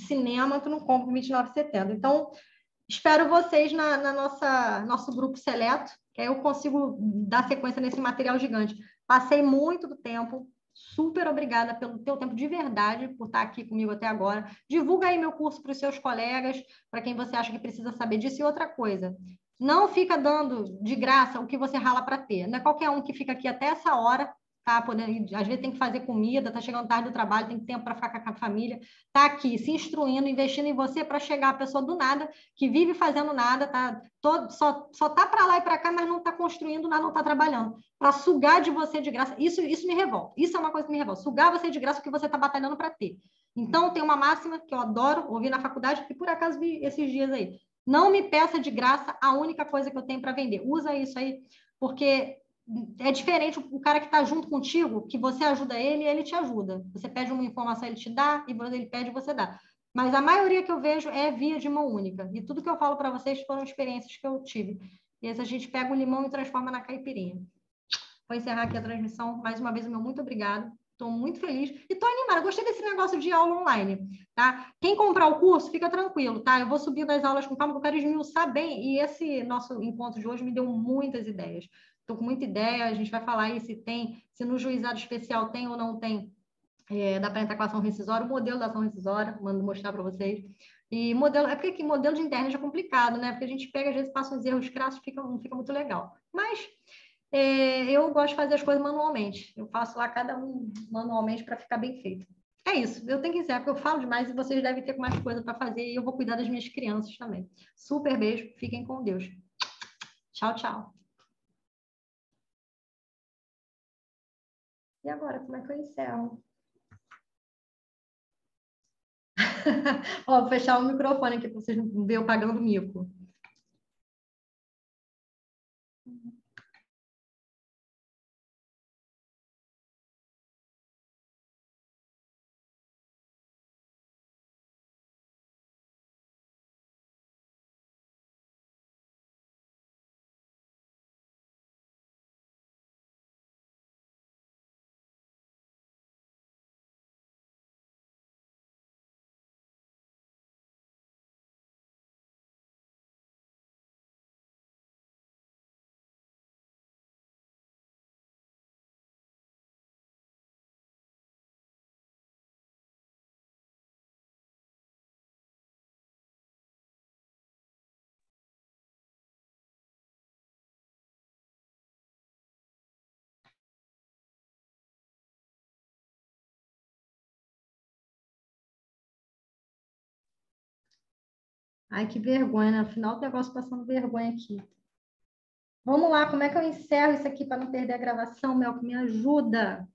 cinema tu não compra com R$ 29,70. Então, espero vocês na nosso grupo seleto, que aí eu consigo dar sequência nesse material gigante. Passei muito do tempo. Super obrigada pelo teu tempo de verdade, por estar aqui comigo até agora. Divulga aí meu curso para os seus colegas, para quem você acha que precisa saber disso. E outra coisa, não fica dando de graça o que você rala para ter. Não é qualquer um que fica aqui até essa hora, tá? Às vezes tem que fazer comida, tá chegando tarde do trabalho, tem tempo para ficar com a família. Tá aqui se instruindo, investindo em você para chegar a pessoa do nada, que vive fazendo nada, tá? Só tá para lá e para cá, mas não está construindo nada, não está trabalhando. Para sugar de você de graça, isso me revolta. Isso é uma coisa que me revolta. Sugar você de graça porque você está batalhando para ter. Então, tem uma máxima que eu adoro ouvir na faculdade, que por acaso vi esses dias aí. Não me peça de graça a única coisa que eu tenho para vender. Usa isso aí, porque é diferente o cara que está junto contigo, que você ajuda ele e ele te ajuda. Você pede uma informação, ele te dá, e ele pede, você dá. Mas a maioria que eu vejo é via de mão única. E tudo que eu falo para vocês foram experiências que eu tive. E aí a gente pega o limão e transforma na caipirinha. Vou encerrar aqui a transmissão. Mais uma vez, o meu muito obrigado. Estou muito feliz e estou animada. Gostei desse negócio de aula online, tá? Quem comprar o curso, fica tranquilo, tá? Eu vou subir das aulas com calma, porque eu quero esmiuçar bem. E esse nosso encontro de hoje me deu muitas ideias. estou com muita ideia, a gente vai falar aí se tem, se no juizado especial tem ou não tem, dá para entrar com a ação rescisória, o modelo da ação rescisória, mando mostrar para vocês. E modelo, é porque aqui, modelo de internet é complicado, né? Porque a gente pega, às vezes, passa uns erros crassos, não fica muito legal. Mas eu gosto de fazer as coisas manualmente. Eu faço lá cada um manualmente para ficar bem feito. É isso, eu tenho que encerrar, porque eu falo demais e vocês devem ter mais coisa para fazer e eu vou cuidar das minhas crianças também. Super beijo, fiquem com Deus. Tchau, tchau. E agora, como é que eu encerro? Ó, vou fechar o microfone aqui para vocês não verem eu pagando mico. Ai, que vergonha, né? Afinal, o negócio passando vergonha aqui. Vamos lá, como é que eu encerro isso aqui para não perder a gravação, Mel? Que me ajuda.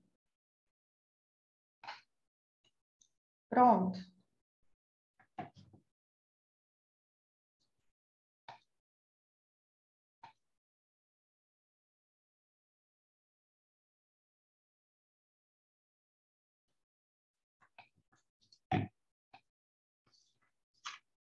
Pronto.